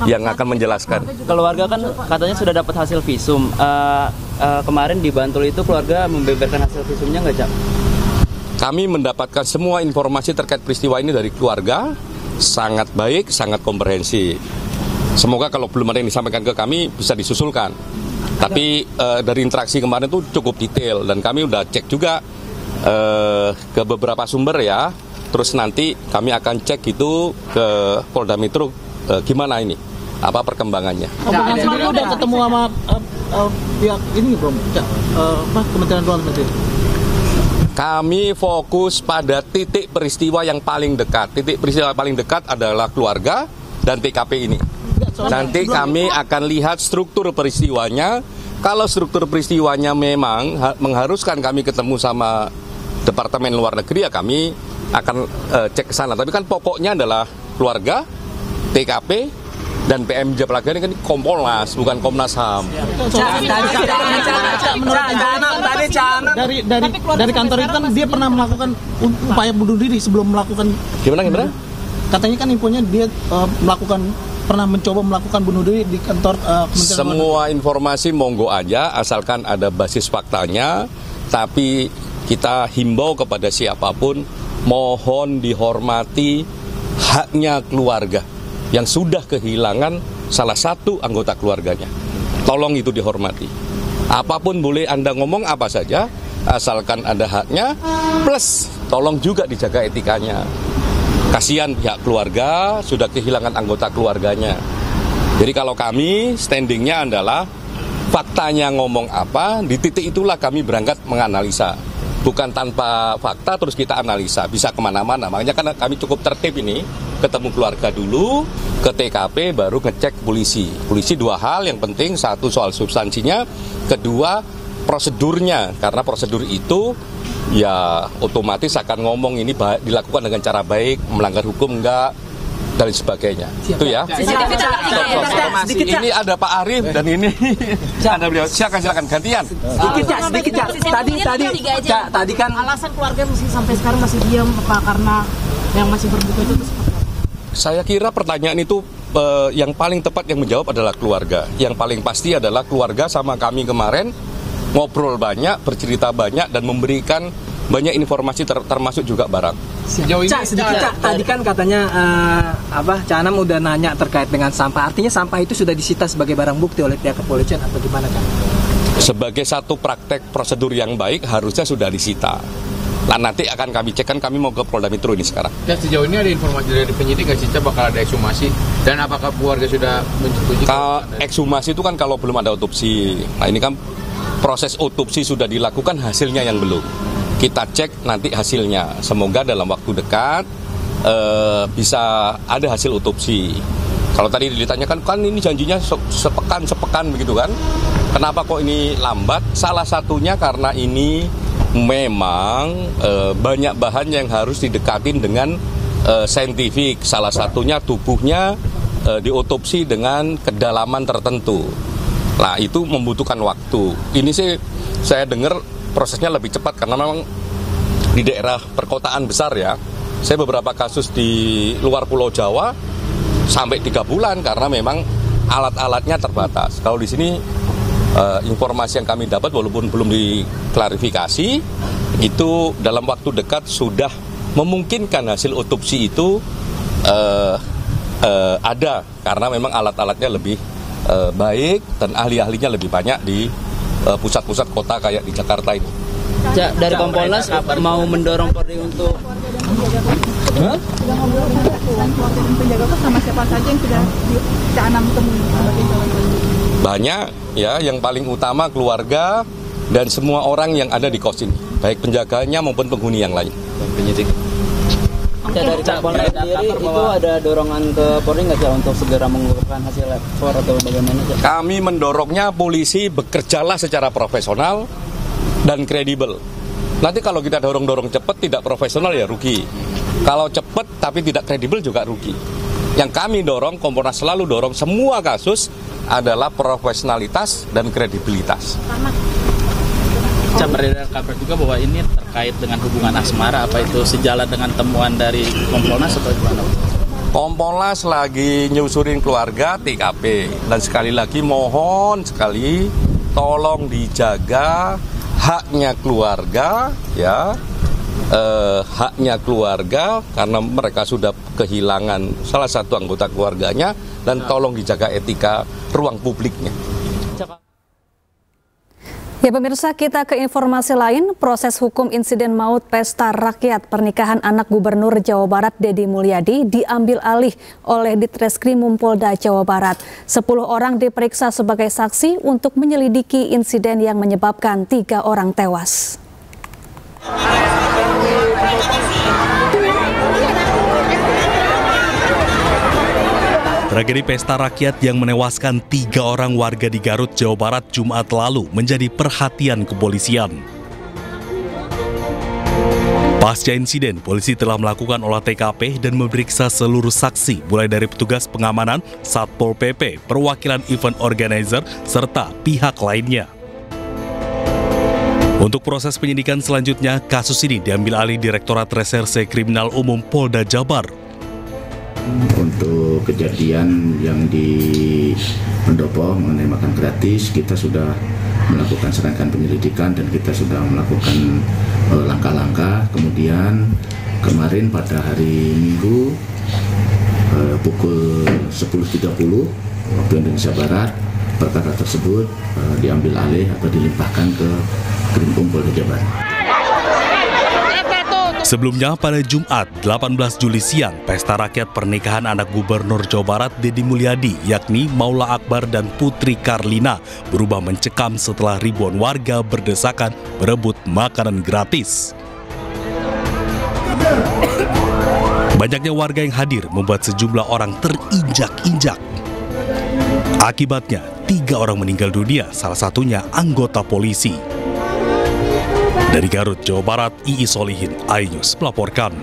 yang akan menjelaskan. Keluarga kan katanya sudah dapat hasil visum. Kemarin di Bantul itu keluarga membeberkan hasil visumnya nggak, Cak? Kami mendapatkan semua informasi terkait peristiwa ini dari keluarga, sangat baik, sangat komprehensif. Semoga kalau belum ada yang disampaikan ke kami bisa disusulkan. Tapi dari interaksi kemarin itu cukup detail, dan kami udah cek juga ke beberapa sumber ya. Terus nanti kami akan cek itu ke Polda Metro gimana ini, apa perkembangannya. Keluarga udah ketemu sama pihak ini belum? Kementerian Luar Negeri. Kami fokus pada titik peristiwa yang paling dekat. Titik peristiwa paling dekat adalah keluarga dan TKP ini. Nanti kami akan lihat struktur peristiwanya. Kalau struktur peristiwanya memang mengharuskan kami ketemu sama Departemen Luar Negeri, ya kami akan cek ke sana. Tapi kan pokoknya dari keluarga, TKP, dan PM Japlaga ini kan Kompolnas, bukan Komnas HAM. Dari kantor itu kan dia pernah melakukan upaya bunuh diri sebelum melakukan. Gimana? Katanya kan infonya dia pernah mencoba melakukan bunuh diri di kantor Kementerian. Semua informasi monggo aja, asalkan ada basis faktanya. Tapi kita himbau kepada siapapun, mohon dihormati haknya keluarga yang sudah kehilangan salah satu anggota keluarganya. Tolong itu dihormati. Apapun boleh Anda ngomong apa saja, asalkan ada haknya, plus tolong juga dijaga etikanya. Kasihan pihak keluarga sudah kehilangan anggota keluarganya. Jadi kalau kami standingnya adalah faktanya ngomong apa, di titik itulah kami berangkat menganalisa. Bukan tanpa fakta terus kita analisa, bisa kemana-mana. Makanya kan kami cukup tertib ini, ketemu keluarga dulu, ke TKP baru ngecek polisi. Polisi dua hal yang penting, satu soal substansinya, kedua prosedurnya. Karena prosedur itu ya otomatis akan ngomong ini dilakukan dengan cara baik, melanggar hukum enggak, dan sebagainya. Itu ya. Ini ada Pak Arif dan ini ada beliau. Silakan gantian. Sedikit tadi kan alasan keluarga masih sampai sekarang masih diam apa karena yang masih berduka itu seperti apa? Saya kira pertanyaan itu yang paling tepat yang menjawab adalah keluarga. Yang paling pasti adalah keluarga sama kami kemarin ngobrol banyak, bercerita banyak dan memberikan banyak informasi termasuk juga barang. Sejauh ini tadi kan katanya Cak Anam udah nanya terkait dengan sampah. Artinya sampah itu sudah disita sebagai barang bukti oleh pihak kepolisian atau gimana kan? Sebagai satu praktek prosedur yang baik harusnya sudah disita. Nah, nanti akan kami cek, kan kami mau ke Polda Metro ini sekarang. Ya, sejauh ini ada informasi dari penyidik nggak sih bakal ada ekshumasi dan apakah keluarga sudah menyetujui? Ekshumasi itu kan kalau belum ada otopsi. Nah, ini kan proses otopsi sudah dilakukan, hasilnya yang belum. Kita cek nanti hasilnya. Semoga dalam waktu dekat bisa ada hasil otopsi. Kalau tadi ditanyakan kan ini janjinya sepekan begitu kan? Kenapa kok ini lambat? Salah satunya karena ini memang banyak bahan yang harus didekatin dengan saintifik. Salah satunya tubuhnya diotopsi dengan kedalaman tertentu. Nah, itu membutuhkan waktu. Ini sih saya dengar prosesnya lebih cepat karena memang di daerah perkotaan besar ya. Saya beberapa kasus di luar Pulau Jawa sampai 3 bulan karena memang alat-alatnya terbatas. Kalau di sini informasi yang kami dapat walaupun belum diklarifikasi itu dalam waktu dekat sudah memungkinkan hasil otopsi itu ada karena memang alat-alatnya lebih baik dan ahli-ahlinya lebih banyak di pusat-pusat kota kayak di Jakarta ini. Dari Kompolnas mau mendorong Polri untuk sama siapa saja yang sudah Cak Anam temui? Banyak ya, yang paling utama keluarga dan semua orang yang ada di kos ini, baik penjaganya maupun penghuni yang lain. Penyidik. Dari Polri sendiri itu ada dorongan ke Polri nggak sih untuk segera mengungkapkan hasil lapor atau bagaimana? Kami mendorongnya polisi bekerjalah secara profesional dan kredibel. Nanti kalau kita dorong-dorong cepat tidak profesional ya rugi. Kalau cepat tapi tidak kredibel juga rugi. Yang kami dorong, Kompolnas selalu dorong semua kasus adalah profesionalitas dan kredibilitas. Beredar kabar juga bahwa ini terkait dengan hubungan asmara, apa itu sejalan dengan temuan dari Kompolnas atau gimana? Kompolnas lagi nyusurin keluarga TKP dan sekali lagi mohon sekali tolong dijaga haknya keluarga ya, haknya keluarga karena mereka sudah kehilangan salah satu anggota keluarganya dan tolong dijaga etika ruang publiknya. Ya pemirsa, kita ke informasi lain. Proses hukum insiden maut pesta rakyat pernikahan anak Gubernur Jawa Barat Deddy Mulyadi diambil alih oleh Ditreskrimum Polda Jawa Barat. 10 orang diperiksa sebagai saksi untuk menyelidiki insiden yang menyebabkan 3 orang tewas. Tragedi pesta rakyat yang menewaskan 3 orang warga di Garut, Jawa Barat Jumat lalu menjadi perhatian kepolisian. Pasca insiden, polisi telah melakukan olah TKP dan memeriksa seluruh saksi, mulai dari petugas pengamanan, Satpol PP, perwakilan event organizer, serta pihak lainnya. Untuk proses penyidikan selanjutnya, kasus ini diambil alih Direktorat Reserse Kriminal Umum Polda Jabar. Untuk kejadian yang di Pendopo mengenai makan gratis, kita sudah melakukan serangkaian penyelidikan dan kita sudah melakukan langkah-langkah. Kemudian kemarin pada hari Minggu pukul 10.30 waktu Indonesia Barat, perkara tersebut diambil alih atau dilimpahkan ke Krimum Polda Jabar. Sebelumnya pada Jumat 18 Juli siang, pesta rakyat pernikahan anak Gubernur Jawa Barat Deddy Mulyadi, yakni Maula Akbar dan Putri Karlina, berubah mencekam setelah ribuan warga berdesakan berebut makanan gratis. Banyaknya warga yang hadir membuat sejumlah orang terinjak-injak. Akibatnya, 3 orang meninggal dunia, salah satunya anggota polisi. Dari Garut, Jawa Barat, Iis Solihin, iNews melaporkan.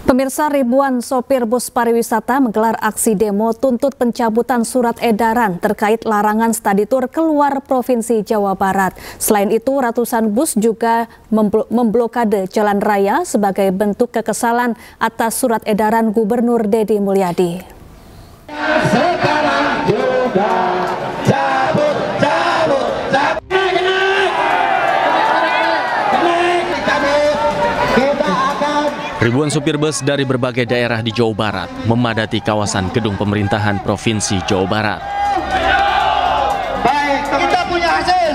Pemirsa, ribuan sopir bus pariwisata menggelar aksi demo tuntut pencabutan surat edaran terkait larangan study tour keluar Provinsi Jawa Barat. Selain itu, ratusan bus juga memblokade jalan raya sebagai bentuk kekesalan atas surat edaran Gubernur Deddy Mulyadi. Sekarang juga cabut. Ribuan supir bus dari berbagai daerah di Jawa Barat memadati kawasan gedung pemerintahan Provinsi Jawa Barat. Baik, kita punya hasil.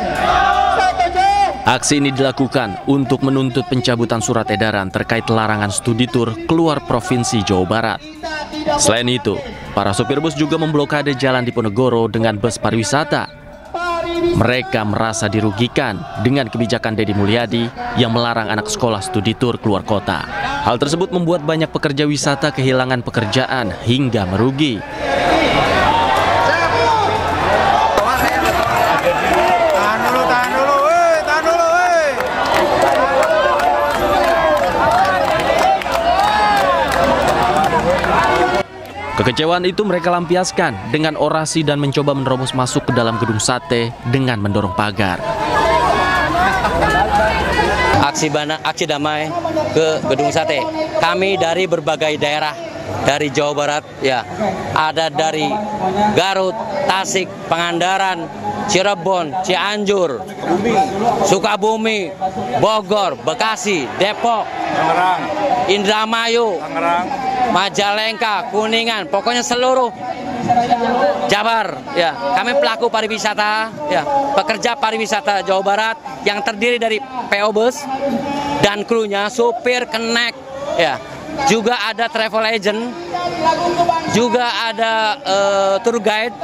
Aksi ini dilakukan untuk menuntut pencabutan surat edaran terkait larangan studi tur keluar Provinsi Jawa Barat. Selain itu, para supir bus juga memblokade jalan Diponegoro dengan bus pariwisata. Mereka merasa dirugikan dengan kebijakan Deddy Mulyadi yang melarang anak sekolah studi tur keluar kota. Hal tersebut membuat banyak pekerja wisata kehilangan pekerjaan hingga merugi. Kekecewaan itu mereka lampiaskan dengan orasi dan mencoba menerobos masuk ke dalam gedung sate dengan mendorong pagar. Aksi damai ke gedung sate. Kami dari berbagai daerah dari Jawa Barat, ya, ada dari Garut, Tasik, Pangandaran, Cirebon, Cianjur, Sukabumi, Bogor, Bekasi, Depok, Indramayu, Majalengka, Kuningan, pokoknya seluruh Jabar, ya. Kami pelaku pariwisata, ya, pekerja pariwisata Jawa Barat yang terdiri dari PO Bus dan krunya, supir, kenek, ya. Juga ada travel agent, juga ada tour guide,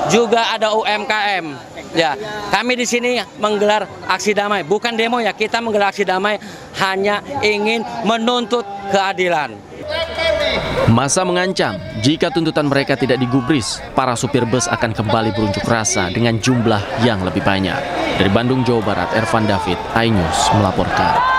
juga ada UMKM. Ya, kami di sini menggelar aksi damai, bukan demo ya. Kita menggelar aksi damai hanya ingin menuntut keadilan. Massa mengancam jika tuntutan mereka tidak digubris, para supir bus akan kembali berunjuk rasa dengan jumlah yang lebih banyak. Dari Bandung, Jawa Barat, Ervan David, iNews melaporkan.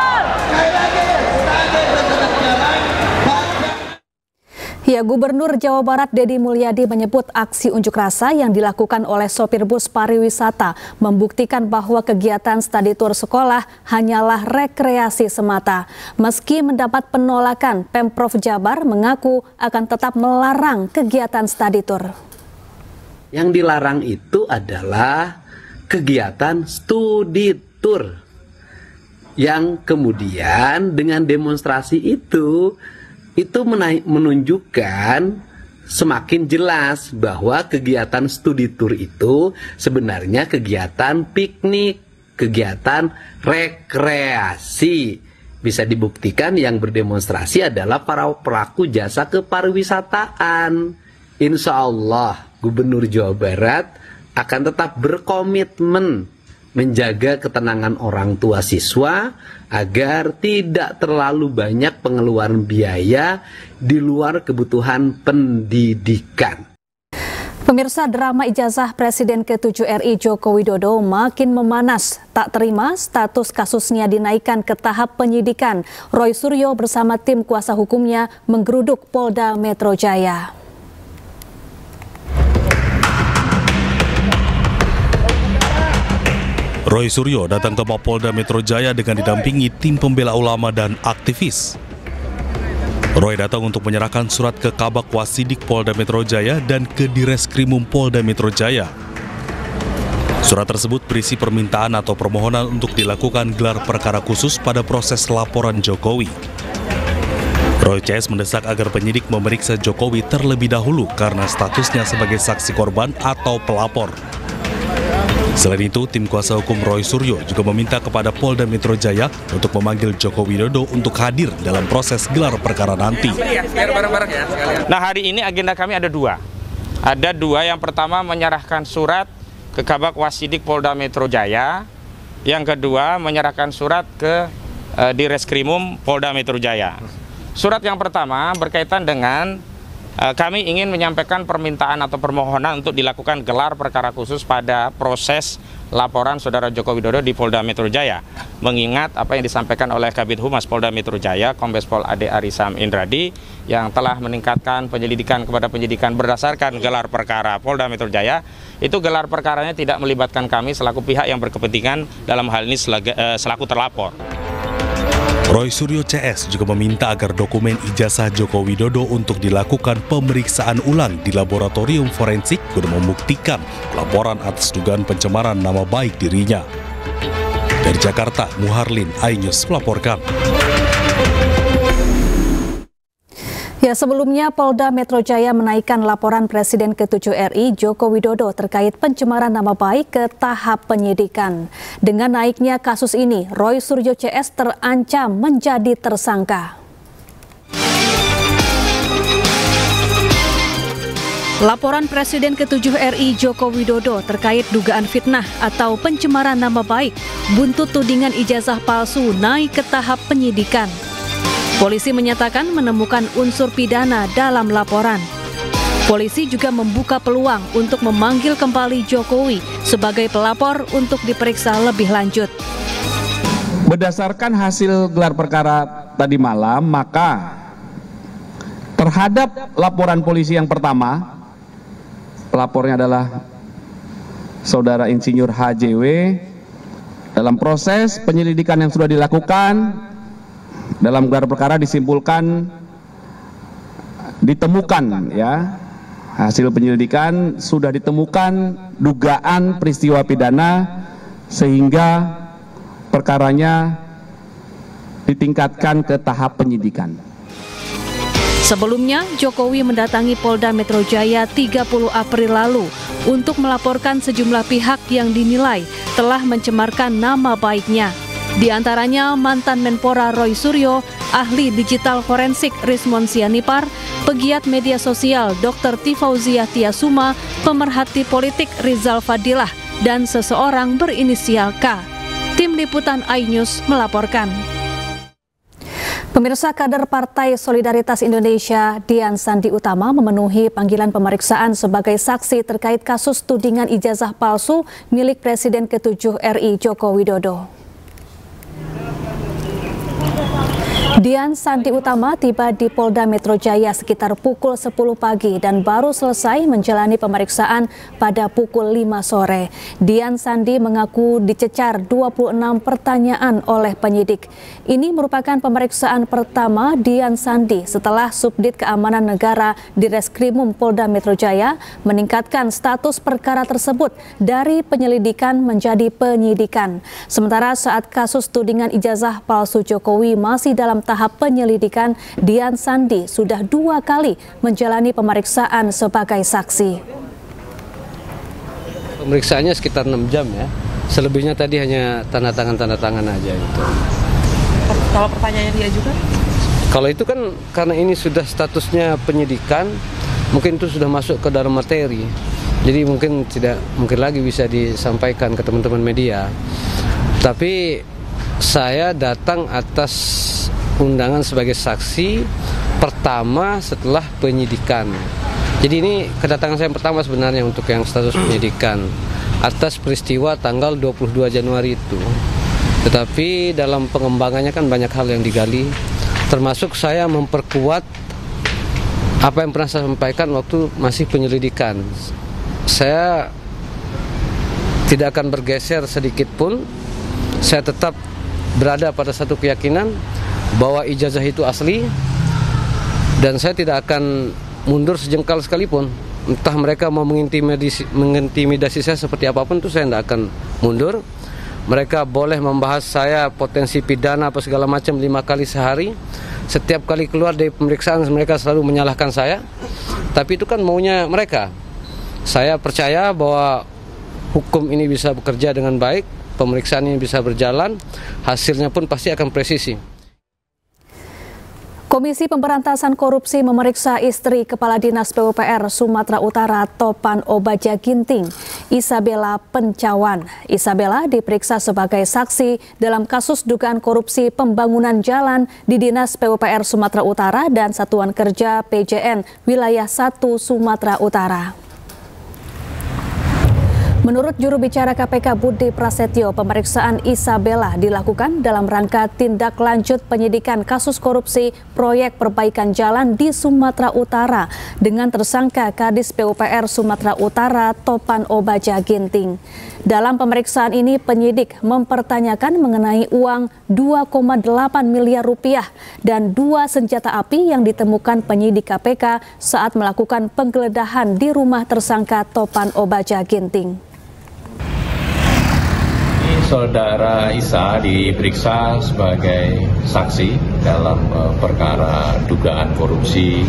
Ya, Gubernur Jawa Barat Deddy Mulyadi menyebut aksi unjuk rasa yang dilakukan oleh sopir bus pariwisata membuktikan bahwa kegiatan study tour sekolah hanyalah rekreasi semata. Meski mendapat penolakan, Pemprov Jabar mengaku akan tetap melarang kegiatan study tour. Yang dilarang itu adalah kegiatan studi tour yang kemudian dengan demonstrasi itu menunjukkan semakin jelas bahwa kegiatan studi tour itu sebenarnya kegiatan piknik, kegiatan rekreasi. Bisa dibuktikan yang berdemonstrasi adalah para pelaku jasa kepariwisataan. Insya Allah Gubernur Jawa Barat akan tetap berkomitmen menjaga ketenangan orang tua siswa agar tidak terlalu banyak pengeluaran biaya di luar kebutuhan pendidikan. Pemirsa, drama ijazah Presiden ke-7 RI Joko Widodo makin memanas. Tak terima status kasusnya dinaikkan ke tahap penyidikan. Roy Suryo bersama tim kuasa hukumnya menggeruduk Polda Metro Jaya. Roy Suryo datang ke Mapolda Metro Jaya dengan didampingi tim pembela ulama dan aktivis. Roy datang untuk menyerahkan surat ke Kabak Wasidik Polda Metro Jaya dan ke Direskrimum Polda Metro Jaya. Surat tersebut berisi permintaan atau permohonan untuk dilakukan gelar perkara khusus pada proses laporan Jokowi. Roy CS mendesak agar penyidik memeriksa Jokowi terlebih dahulu karena statusnya sebagai saksi korban atau pelapor. Selain itu, tim kuasa hukum Roy Suryo juga meminta kepada Polda Metro Jaya untuk memanggil Joko Widodo untuk hadir dalam proses gelar perkara nanti. Nah, hari ini agenda kami ada dua. Ada dua, yang pertama menyerahkan surat ke Kabak Wasidik Polda Metro Jaya. Yang kedua menyerahkan surat ke Direskrimum Polda Metro Jaya. Surat yang pertama berkaitan dengan kami ingin menyampaikan permintaan atau permohonan untuk dilakukan gelar perkara khusus pada proses laporan Saudara Joko Widodo di Polda Metro Jaya. Mengingat apa yang disampaikan oleh Kabid Humas Polda Metro Jaya, Kombes Pol Ade Arisam Indradi, yang telah meningkatkan penyelidikan kepada penyidikan berdasarkan gelar perkara Polda Metro Jaya, itu gelar perkaranya tidak melibatkan kami selaku pihak yang berkepentingan, dalam hal ini selaku terlapor. Roy Suryo CS juga meminta agar dokumen ijazah Joko Widodo untuk dilakukan pemeriksaan ulang di laboratorium forensik guna membuktikan laporan atas dugaan pencemaran nama baik dirinya. Dari Jakarta, Muharlin, iNews melaporkan. Ya, sebelumnya Polda Metro Jaya menaikkan laporan Presiden ke-7 RI Joko Widodo terkait pencemaran nama baik ke tahap penyidikan. Dengan naiknya kasus ini, Roy Suryo CS terancam menjadi tersangka. Laporan Presiden ke-7 RI Joko Widodo terkait dugaan fitnah atau pencemaran nama baik buntut tudingan ijazah palsu naik ke tahap penyidikan. Polisi menyatakan menemukan unsur pidana dalam laporan. Polisi juga membuka peluang untuk memanggil kembali Jokowi sebagai pelapor untuk diperiksa lebih lanjut. Berdasarkan hasil gelar perkara tadi malam, maka terhadap laporan polisi yang pertama, pelapornya adalah Saudara Insinyur HJW, dalam proses penyelidikan yang sudah dilakukan, dalam gelar perkara disimpulkan ditemukan ya hasil penyelidikan sudah ditemukan dugaan peristiwa pidana sehingga perkaranya ditingkatkan ke tahap penyidikan. Sebelumnya, Jokowi mendatangi Polda Metro Jaya 30 April lalu untuk melaporkan sejumlah pihak yang dinilai telah mencemarkan nama baiknya. Di antaranya mantan Menpora Roy Suryo, ahli digital forensik Rismon Sianipar, pegiat media sosial Dr. Tifauzia Tiasuma, pemerhati politik Rizal Fadilah, dan seseorang berinisial K. Tim Liputan iNews melaporkan. Pemirsa, kader Partai Solidaritas Indonesia Dian Sandi Utama memenuhi panggilan pemeriksaan sebagai saksi terkait kasus tudingan ijazah palsu milik Presiden ke-7 RI Joko Widodo. Dian Sandi Utama tiba di Polda Metro Jaya sekitar pukul 10 pagi dan baru selesai menjalani pemeriksaan pada pukul 5 sore. Dian Sandi mengaku dicecar 26 pertanyaan oleh penyidik. Ini merupakan pemeriksaan pertama Dian Sandi setelah Subdit Keamanan Negara Direskrimum Polda Metro Jaya meningkatkan status perkara tersebut dari penyelidikan menjadi penyidikan. Sementara saat kasus tudingan ijazah palsu Jokowi masih dalam tahap penyelidikan, Dian Sandi sudah 2 kali menjalani pemeriksaan sebagai saksi. Pemeriksaannya sekitar 6 jam ya. Selebihnya tadi hanya tanda tangan aja gitu. Kalau pertanyaannya dia juga? Kalau itu kan karena ini sudah statusnya penyidikan, mungkin itu sudah masuk ke dalam materi. Jadi mungkin tidak mungkin lagi bisa disampaikan ke teman-teman media. Tapi saya datang atas undangan sebagai saksi pertama setelah penyidikan. Jadi ini kedatangan saya pertama sebenarnya untuk yang status penyidikan atas peristiwa tanggal 22 Januari itu. Tetapi dalam pengembangannya kan banyak hal yang digali, termasuk saya memperkuat apa yang pernah saya sampaikan waktu masih penyelidikan. Saya tidak akan bergeser sedikit pun. Saya tetap berada pada satu keyakinan bahwa ijazah itu asli, dan saya tidak akan mundur sejengkal sekalipun. Entah mereka mau mengintimidasi saya seperti apapun, itu saya tidak akan mundur. Mereka boleh membahas saya potensi pidana apa segala macam 5 kali sehari. Setiap kali keluar dari pemeriksaan mereka selalu menyalahkan saya, tapi itu kan maunya mereka. Saya percaya bahwa hukum ini bisa bekerja dengan baik, pemeriksaan ini bisa berjalan, hasilnya pun pasti akan presisi. Komisi Pemberantasan Korupsi memeriksa istri Kepala Dinas PUPR Sumatera Utara Topan Obaja Ginting, Isabella Pencawan. Isabella diperiksa sebagai saksi dalam kasus dugaan korupsi pembangunan jalan di Dinas PUPR Sumatera Utara dan Satuan Kerja PJN Wilayah 1 Sumatera Utara. Menurut juru bicara KPK Budi Prasetyo, pemeriksaan Isabella dilakukan dalam rangka tindak lanjut penyidikan kasus korupsi proyek perbaikan jalan di Sumatera Utara dengan tersangka Kadis PUPR Sumatera Utara Topan Obaja Ginting. Dalam pemeriksaan ini penyidik mempertanyakan mengenai uang 2,8 miliar rupiah dan 2 senjata api yang ditemukan penyidik KPK saat melakukan penggeledahan di rumah tersangka Topan Obaja Ginting. Saudara Isa diperiksa sebagai saksi dalam perkara dugaan korupsi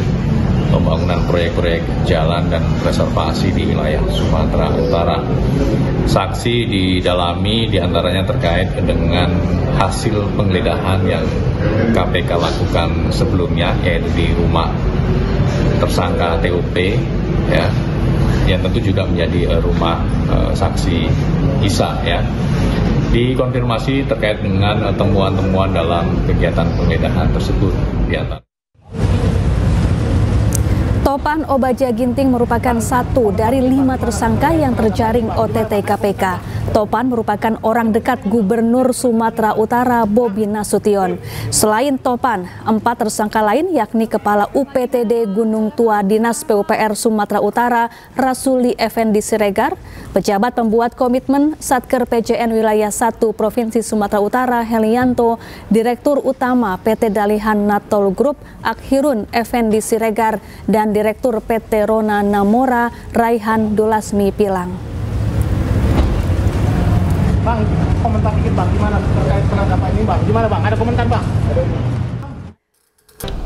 pembangunan proyek-proyek jalan dan reservasi di wilayah Sumatera Utara. Saksi didalami diantaranya terkait dengan hasil penggeledahan yang KPK lakukan sebelumnya, yaitu di rumah tersangka TOP, ya, yang tentu juga menjadi rumah saksi Isa, ya. Dikonfirmasi terkait dengan temuan-temuan dalam kegiatan penggeledahan tersebut di antara. Topan Obaja Ginting merupakan satu dari 5 tersangka yang terjaring OTT KPK. Topan merupakan orang dekat Gubernur Sumatera Utara Bobi Nasution. Selain Topan, 4 tersangka lain yakni Kepala UPTD Gunung Tua Dinas PUPR Sumatera Utara Rasuli Effendi Siregar, pejabat pembuat komitmen Satker PJN Wilayah 1 Provinsi Sumatera Utara Helianto, Direktur Utama PT Dalihan Natol Group Akhirun Effendi Siregar, dan Direktur PT Rona Namora Raihan Dulasmi Pilang. Bang, komentar dikit Bang, gimana terkait penangkapan ini Bang? Gimana Bang? Ada komentar Bang?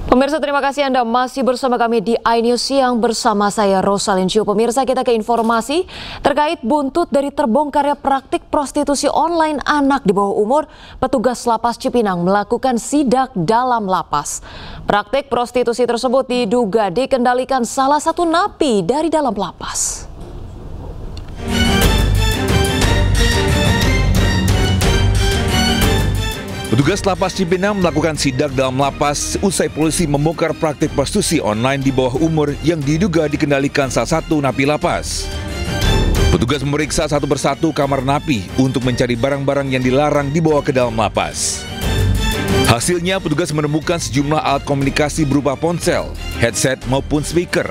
Pemirsa, terima kasih Anda masih bersama kami di iNews Siang bersama saya Rosalin Chiu. Pemirsa, kita ke informasi terkait buntut dari terbongkarnya praktik prostitusi online anak di bawah umur. Petugas Lapas Cipinang melakukan sidak dalam lapas. Praktik prostitusi tersebut diduga dikendalikan salah satu napi dari dalam lapas. Petugas Lapas Cipinang melakukan sidak dalam lapas usai polisi membongkar praktik prostitusi online di bawah umur yang diduga dikendalikan salah satu napi lapas. Petugas memeriksa satu persatu kamar napi untuk mencari barang-barang yang dilarang dibawa ke dalam lapas. Hasilnya, petugas menemukan sejumlah alat komunikasi berupa ponsel, headset maupun speaker.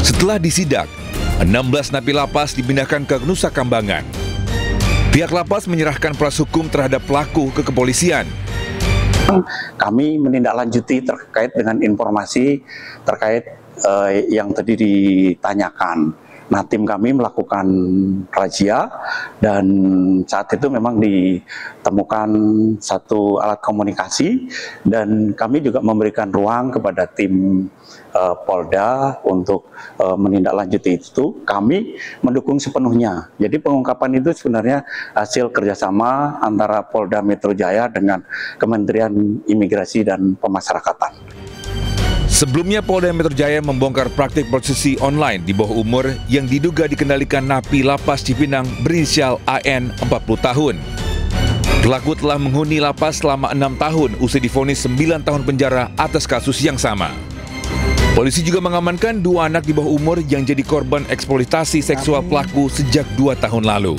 Setelah disidak, 16 napi lapas dipindahkan ke Nusa Kambangan. Pihak lapas menyerahkan proses hukum terhadap pelaku ke kepolisian. Kami menindaklanjuti terkait dengan informasi terkait yang tadi ditanyakan. Nah, tim kami melakukan razia dan saat itu memang ditemukan satu alat komunikasi dan kami juga memberikan ruang kepada tim Polda untuk menindaklanjuti itu. Kami mendukung sepenuhnya. Jadi pengungkapan itu sebenarnya hasil kerjasama antara Polda Metro Jaya dengan Kementerian Imigrasi dan Pemasyarakatan. Sebelumnya, Polda Metro Jaya membongkar praktik prostitusi online di bawah umur yang diduga dikendalikan napi Lapas Cipinang berinisial AN 40 tahun. Pelaku telah menghuni lapas selama 6 tahun usai divonis 9 tahun penjara atas kasus yang sama. Polisi juga mengamankan 2 anak di bawah umur yang jadi korban eksploitasi seksual pelaku sejak 2 tahun lalu.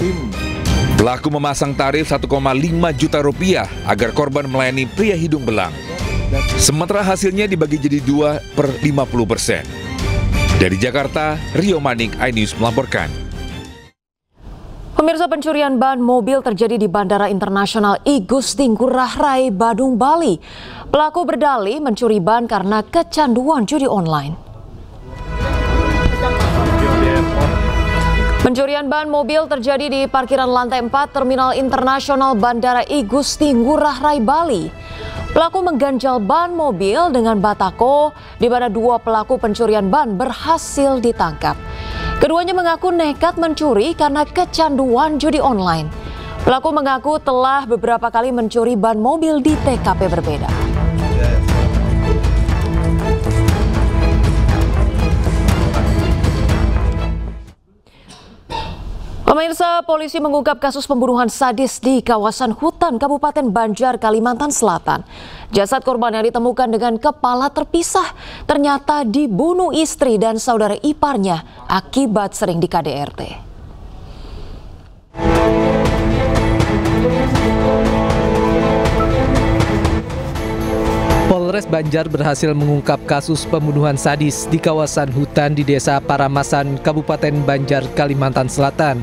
Pelaku memasang tarif 1,5 juta rupiah agar korban melayani pria hidung belang. Sementara hasilnya dibagi jadi 2/50%. Dari Jakarta, Rio Manik, iNews melaporkan. Pemirsa, pencurian ban mobil terjadi di Bandara Internasional I Gusti Ngurah Rai, Badung, Bali. Pelaku berdalih mencuri ban karena kecanduan judi online. Pencurian ban mobil terjadi di parkiran lantai 4 Terminal Internasional Bandara I Gusti Ngurah Rai, Bali. Pelaku mengganjal ban mobil dengan batako, di mana 2 pelaku pencurian ban berhasil ditangkap. Keduanya mengaku nekat mencuri karena kecanduan judi online. Pelaku mengaku telah beberapa kali mencuri ban mobil di TKP berbeda. Pemirsa, polisi mengungkap kasus pembunuhan sadis di kawasan hutan Kabupaten Banjar, Kalimantan Selatan. Jasad korban yang ditemukan dengan kepala terpisah ternyata dibunuh istri dan saudara iparnya akibat sering di KDRT. Polres Banjar berhasil mengungkap kasus pembunuhan sadis di kawasan hutan di Desa Paramasan, Kabupaten Banjar, Kalimantan Selatan.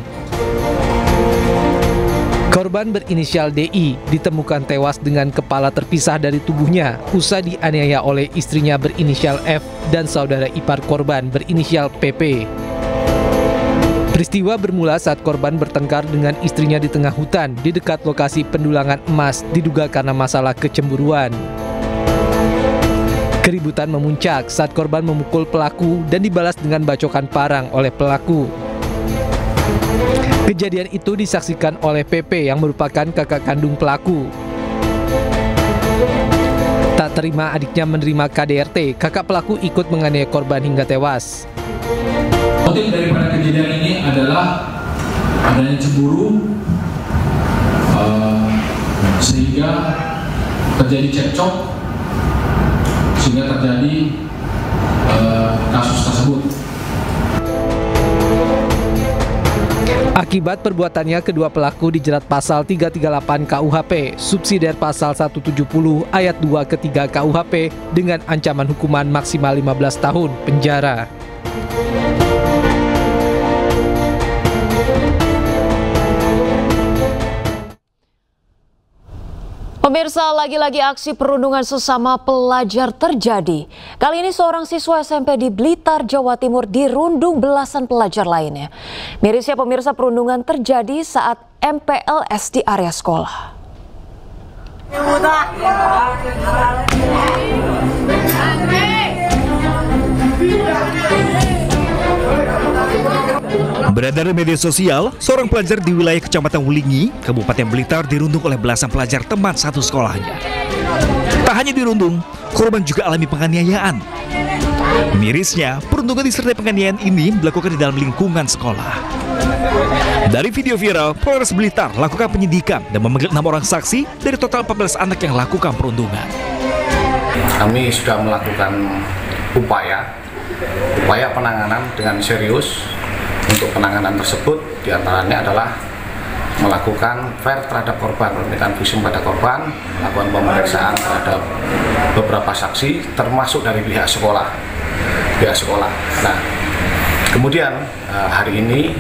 Korban berinisial DI ditemukan tewas dengan kepala terpisah dari tubuhnya usai dianiaya oleh istrinya berinisial F dan saudara ipar korban berinisial PP. Peristiwa bermula saat korban bertengkar dengan istrinya di tengah hutan di dekat lokasi pendulangan emas, diduga karena masalah kecemburuan. Keributan memuncak saat korban memukul pelaku dan dibalas dengan bacokan parang oleh pelaku. Kejadian itu disaksikan oleh PP yang merupakan kakak kandung pelaku. Tak terima adiknya menerima KDRT, kakak pelaku ikut menganiaya korban hingga tewas. Motif daripada kejadian ini adalah adanya cemburu, sehingga terjadi cekcok, sehingga terjadi kasus tersebut. Akibat perbuatannya, kedua pelaku dijerat pasal 338 KUHP, subsidiar pasal 170 ayat 2 ke-3 KUHP dengan ancaman hukuman maksimal 15 tahun penjara. Pemirsa, lagi-lagi aksi perundungan sesama pelajar terjadi. Kali ini seorang siswa SMP di Blitar, Jawa Timur dirundung belasan pelajar lainnya. Mirisnya pemirsa, perundungan terjadi saat MPLS di area sekolah. Beredar di media sosial, seorang pelajar di wilayah Kecamatan Wulingi, Kabupaten Blitar dirundung oleh belasan pelajar teman satu sekolahnya. Tak hanya dirundung, korban juga alami penganiayaan. Mirisnya, perundungan disertai penganiayaan ini dilakukan di dalam lingkungan sekolah. Dari video viral, Polres Blitar lakukan penyidikan dan memanggil 6 orang saksi dari total 14 anak yang lakukan perundungan. Kami sudah melakukan upaya penanganan dengan serius. Untuk penanganan tersebut diantaranya adalah melakukan fair terhadap korban, permintaan visum pada korban, melakukan pemeriksaan terhadap beberapa saksi termasuk dari pihak sekolah. Nah, kemudian hari ini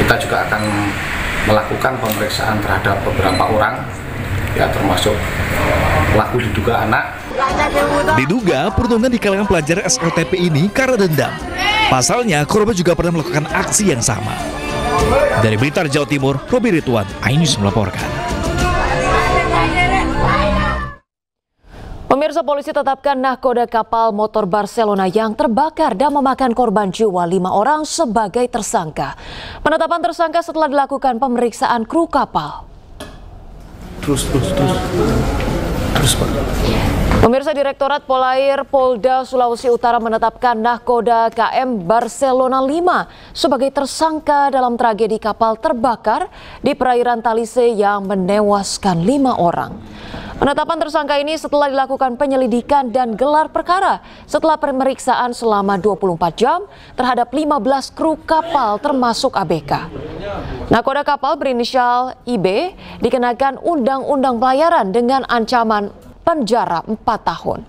kita juga akan melakukan pemeriksaan terhadap beberapa orang, ya termasuk pelaku diduga anak. Diduga perundungan di kalangan pelajar SLTP ini karena dendam. Pasalnya, korban juga pernah melakukan aksi yang sama. Dari Blitar, Jawa Timur, Robi Ridwan, iNews melaporkan. Pemirsa, polisi tetapkan nahkoda kapal motor Barcelona yang terbakar dan memakan korban jiwa 5 orang sebagai tersangka. Penetapan tersangka setelah dilakukan pemeriksaan kru kapal. Terus, Pak. Pemirsa, Direktorat Polair Polda Sulawesi Utara menetapkan nahkoda KM Barcelona 5 sebagai tersangka dalam tragedi kapal terbakar di perairan Talise yang menewaskan 5 orang. Penetapan tersangka ini setelah dilakukan penyelidikan dan gelar perkara setelah pemeriksaan selama 24 jam terhadap 15 kru kapal termasuk ABK. Nahkoda kapal berinisial IB dikenakan Undang-Undang Pelayaran dengan ancaman penjara 4 tahun.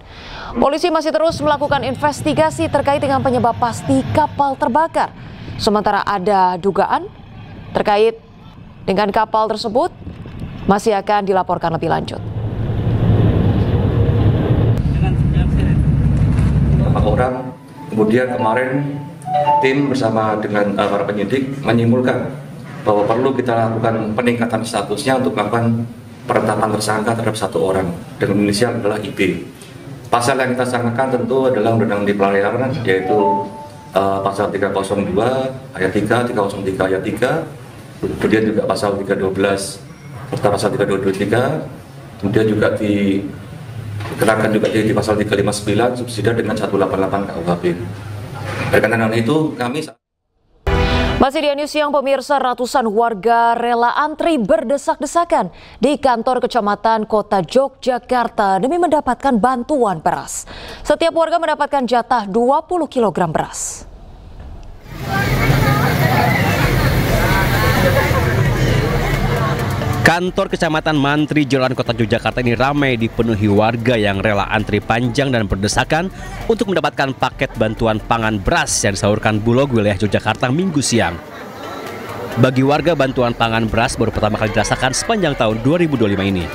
Polisi masih terus melakukan investigasi terkait dengan penyebab pasti kapal terbakar. Sementara ada dugaan terkait dengan kapal tersebut masih akan dilaporkan lebih lanjut. 4 orang, kemudian kemarin tim bersama dengan para penyidik menyimpulkan bahwa perlu kita lakukan peningkatan statusnya untuk melakukan penetapan tersangka terhadap 1 orang dengan inisial adalah IB. Pasal yang kita sangkakan tentu adalah Undang-Undang Pelayaran, yaitu pasal 302 ayat 3, 303 ayat 3, kemudian juga pasal 312 serta pasal 323, kemudian juga dikenakan juga di pasal 359 subsidiar dengan 188 KUHP. Berkaitan dengan itu kami masih di News Siang pemirsa, ratusan warga rela antri berdesak-desakan di kantor kecamatan Kota Yogyakarta demi mendapatkan bantuan beras. Setiap warga mendapatkan jatah 20 kg beras. Kantor Kecamatan Mantri Jolan Kota Yogyakarta ini ramai dipenuhi warga yang rela antri panjang dan berdesakan untuk mendapatkan paket bantuan pangan beras yang disalurkan Bulog wilayah Yogyakarta Minggu siang. Bagi warga, bantuan pangan beras baru pertama kali dirasakan sepanjang tahun 2025 ini.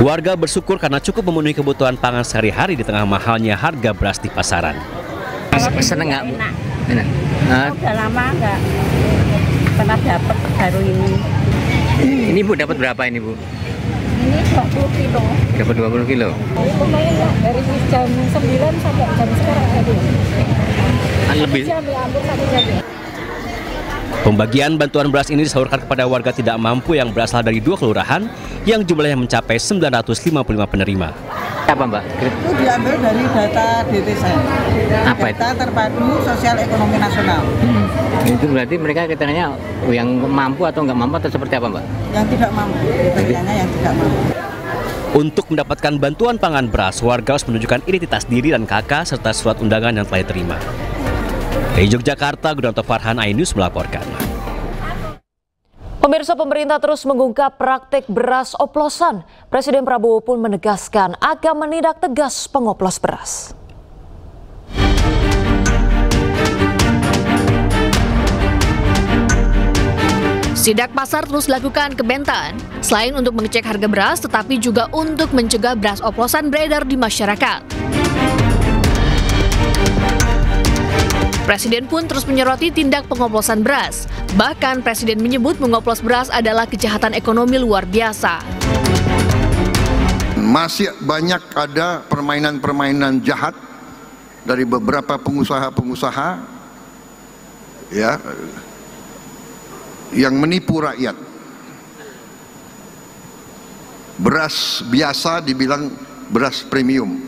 Warga bersyukur karena cukup memenuhi kebutuhan pangan sehari-hari di tengah mahalnya harga beras di pasaran. Seneng nggak, Bu? Udah lama nggak pernah dapat, baru ini. Ini Bu dapat berapa ini Bu? Ini 20 kilo. Dapat 20 kilo? Lumayan lah, dari jam 9 sampai jam sekarang tadi. Lebih. Jam ya, hampir 1 jam. Pembagian bantuan beras ini disalurkan kepada warga tidak mampu yang berasal dari 2 kelurahan yang jumlahnya mencapai 955 penerima. Apa Mbak? Itu diambil dari data DTS. Apa itu? Data terpadu sosial ekonomi nasional. Itu berarti mereka katanya yang mampu atau nggak mampu atau seperti apa Mbak? Yang tidak mampu, bagiannya yang tidak mampu. Untuk mendapatkan bantuan pangan beras, warga harus menunjukkan identitas diri dan KK serta surat undangan yang telah diterima. Dari Yogyakarta, Gudanto Farhan, iNews melaporkan. Pemirsa, pemerintah terus mengungkap praktik beras oplosan. Presiden Prabowo pun menegaskan akan menindak tegas pengoplos beras. Sidak pasar terus dilakukan ke Bentan, selain untuk mengecek harga beras, tetapi juga untuk mencegah beras oplosan beredar di masyarakat. Presiden pun terus menyoroti tindak pengoplosan beras. Bahkan Presiden menyebut mengoplos beras adalah kejahatan ekonomi luar biasa. Masih banyak ada permainan-permainan jahat dari beberapa pengusaha-pengusaha ya, yang menipu rakyat. Beras biasa dibilang beras premium,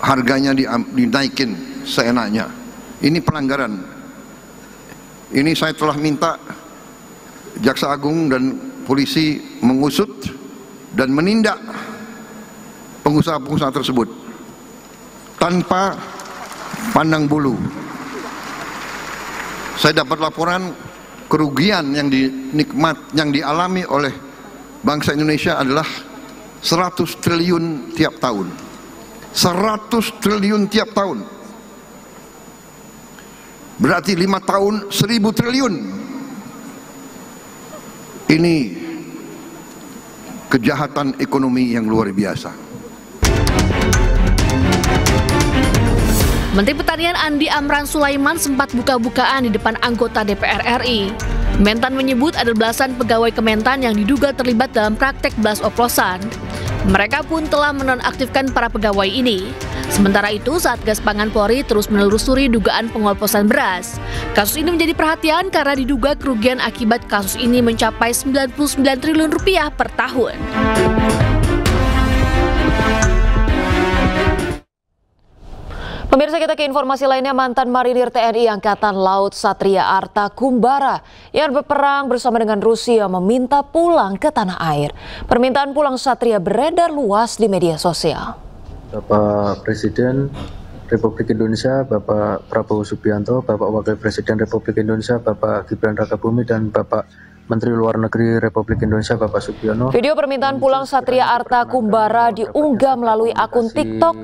harganya dinaikin seenaknya. Ini pelanggaran. Ini saya telah minta Jaksa Agung dan polisi mengusut dan menindak pengusaha-pengusaha tersebut tanpa pandang bulu. Saya dapat laporan kerugian yang dialami oleh bangsa Indonesia adalah 100 triliun tiap tahun. 100 triliun tiap tahun. Berarti 5 tahun 1000 triliun. Ini kejahatan ekonomi yang luar biasa. Menteri Pertanian Andi Amran Sulaiman sempat buka-bukaan di depan anggota DPR RI. Mentan menyebut ada belasan pegawai Kementan yang diduga terlibat dalam praktek beras oplosan. Mereka pun telah menonaktifkan para pegawai ini. Sementara itu, Satgas Pangan Polri terus menelusuri dugaan pengoplosan beras. Kasus ini menjadi perhatian karena diduga kerugian akibat kasus ini mencapai 99 triliun rupiah per tahun. Pemirsa, kita ke informasi lainnya. Mantan marinir TNI Angkatan Laut Satria Arta Kumbara yang berperang bersama dengan Rusia meminta pulang ke tanah air. Permintaan pulang Satria beredar luas di media sosial. Bapak Presiden Republik Indonesia, Bapak Prabowo Subianto, Bapak Wakil Presiden Republik Indonesia, Bapak Gibran Rakabumi, dan Bapak Menteri Luar Negeri Republik Indonesia, Bapak Sugiono. Video permintaan pulang Satria Arta Kumbara diunggah melalui akun TikTok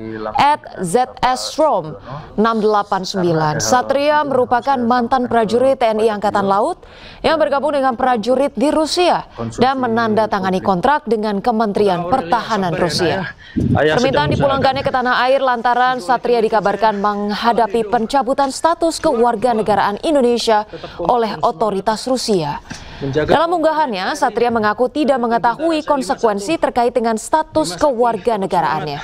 @ZSRom689. Satria merupakan mantan prajurit TNI Angkatan Laut yang bergabung dengan prajurit di Rusia dan menandatangani kontrak dengan Kementerian Pertahanan Rusia. Permintaan dipulangkannya ke tanah air lantaran Satria dikabarkan menghadapi pencabutan status kewarganegaraan Indonesia oleh otoritas Rusia. Dalam unggahannya, Satria mengaku tidak mengetahui konsekuensi terkait dengan status kewarganegaraannya.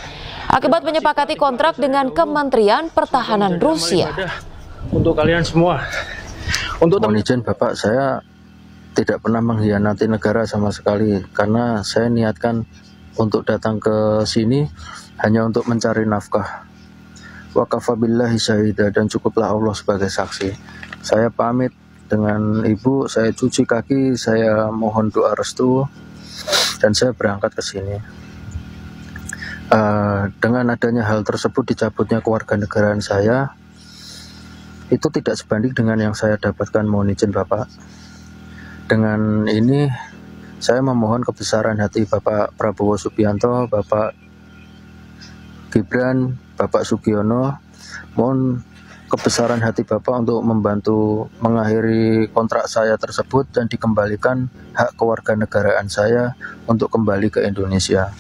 akibat menyepakati kontrak dengan Kementerian Pertahanan Rusia. Untuk kalian semua, mohon izin Bapak, saya tidak pernah mengkhianati negara sama sekali, karena saya niatkan untuk datang ke sini hanya untuk mencari nafkah. Wa kafa billahi syahida, dan cukuplah Allah sebagai saksi. Saya pamit dengan Ibu, saya cuci kaki, saya mohon doa restu, dan saya berangkat ke sini. Dengan adanya hal tersebut, dicabutnya kewarganegaraan saya, itu tidak sebanding dengan yang saya dapatkan. Mohon izin Bapak. Dengan ini saya memohon kebesaran hati Bapak Prabowo Subianto, Bapak Gibran, Bapak Sugiono, mohon kebesaran hati Bapak untuk membantu mengakhiri kontrak saya tersebut dan dikembalikan hak kewarganegaraan saya untuk kembali ke Indonesia.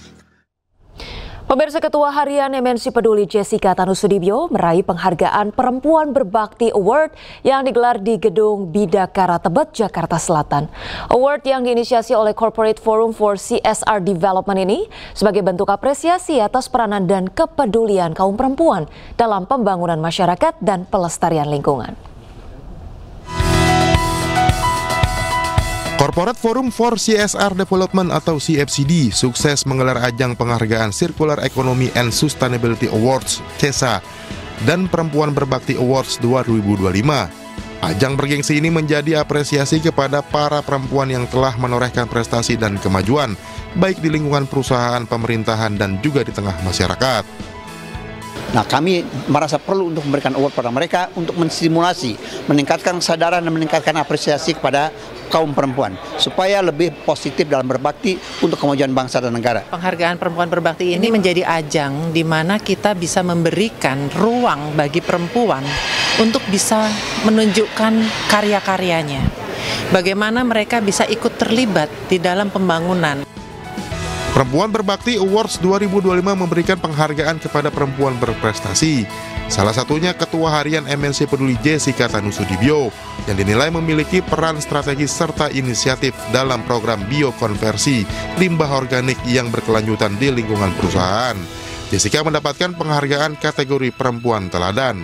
Pemirsa, Ketua Harian MNC Peduli Jessica Tanusudibyo meraih penghargaan Perempuan Berbakti Award yang digelar di Gedung Bidakara Tebet, Jakarta Selatan. Award yang diinisiasi oleh Corporate Forum for CSR Development ini sebagai bentuk apresiasi atas peranan dan kepedulian kaum perempuan dalam pembangunan masyarakat dan pelestarian lingkungan. Corporate Forum for CSR Development atau CFCD sukses menggelar ajang penghargaan Circular Economy and Sustainability Awards (CESA) dan Perempuan Berbakti Awards 2025. Ajang bergengsi ini menjadi apresiasi kepada para perempuan yang telah menorehkan prestasi dan kemajuan baik di lingkungan perusahaan, pemerintahan, dan juga di tengah masyarakat. Nah, kami merasa perlu untuk memberikan award pada mereka untuk menstimulasi, meningkatkan kesadaran dan meningkatkan apresiasi kepada kaum perempuan supaya lebih positif dalam berbakti untuk kemajuan bangsa dan negara. Penghargaan Perempuan Berbakti ini menjadi ajang di mana kita bisa memberikan ruang bagi perempuan untuk bisa menunjukkan karya-karyanya. Bagaimana mereka bisa ikut terlibat di dalam pembangunan. Perempuan Berbakti Awards 2025 memberikan penghargaan kepada perempuan berprestasi. Salah satunya Ketua Harian MNC Peduli Jessica Tanusudibyo yang dinilai memiliki peran strategis serta inisiatif dalam program biokonversi limbah organik yang berkelanjutan di lingkungan perusahaan. Jessica mendapatkan penghargaan kategori perempuan teladan.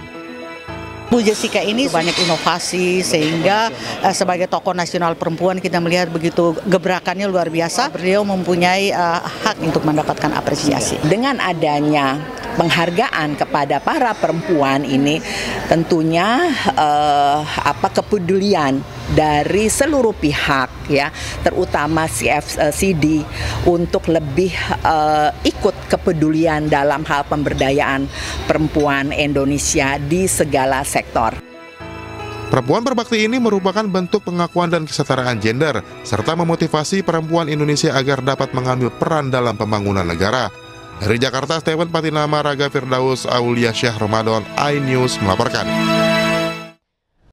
Bu Jessica ini banyak inovasi sehingga sebagai tokoh nasional perempuan kita melihat begitu gebrakannya luar biasa. Beliau mempunyai hak untuk mendapatkan apresiasi. Dengan adanya penghargaan kepada para perempuan ini tentunya kepedulian dari seluruh pihak ya, terutama CFCD untuk lebih ikut kepedulian dalam hal pemberdayaan perempuan Indonesia di segala sektor. Perempuan berbakti ini merupakan bentuk pengakuan dan kesetaraan gender serta memotivasi perempuan Indonesia agar dapat mengambil peran dalam pembangunan negara. Dari Jakarta, Steven Patinama, Raga Firdaus, Aulia Syah Ramadan, iNews melaporkan.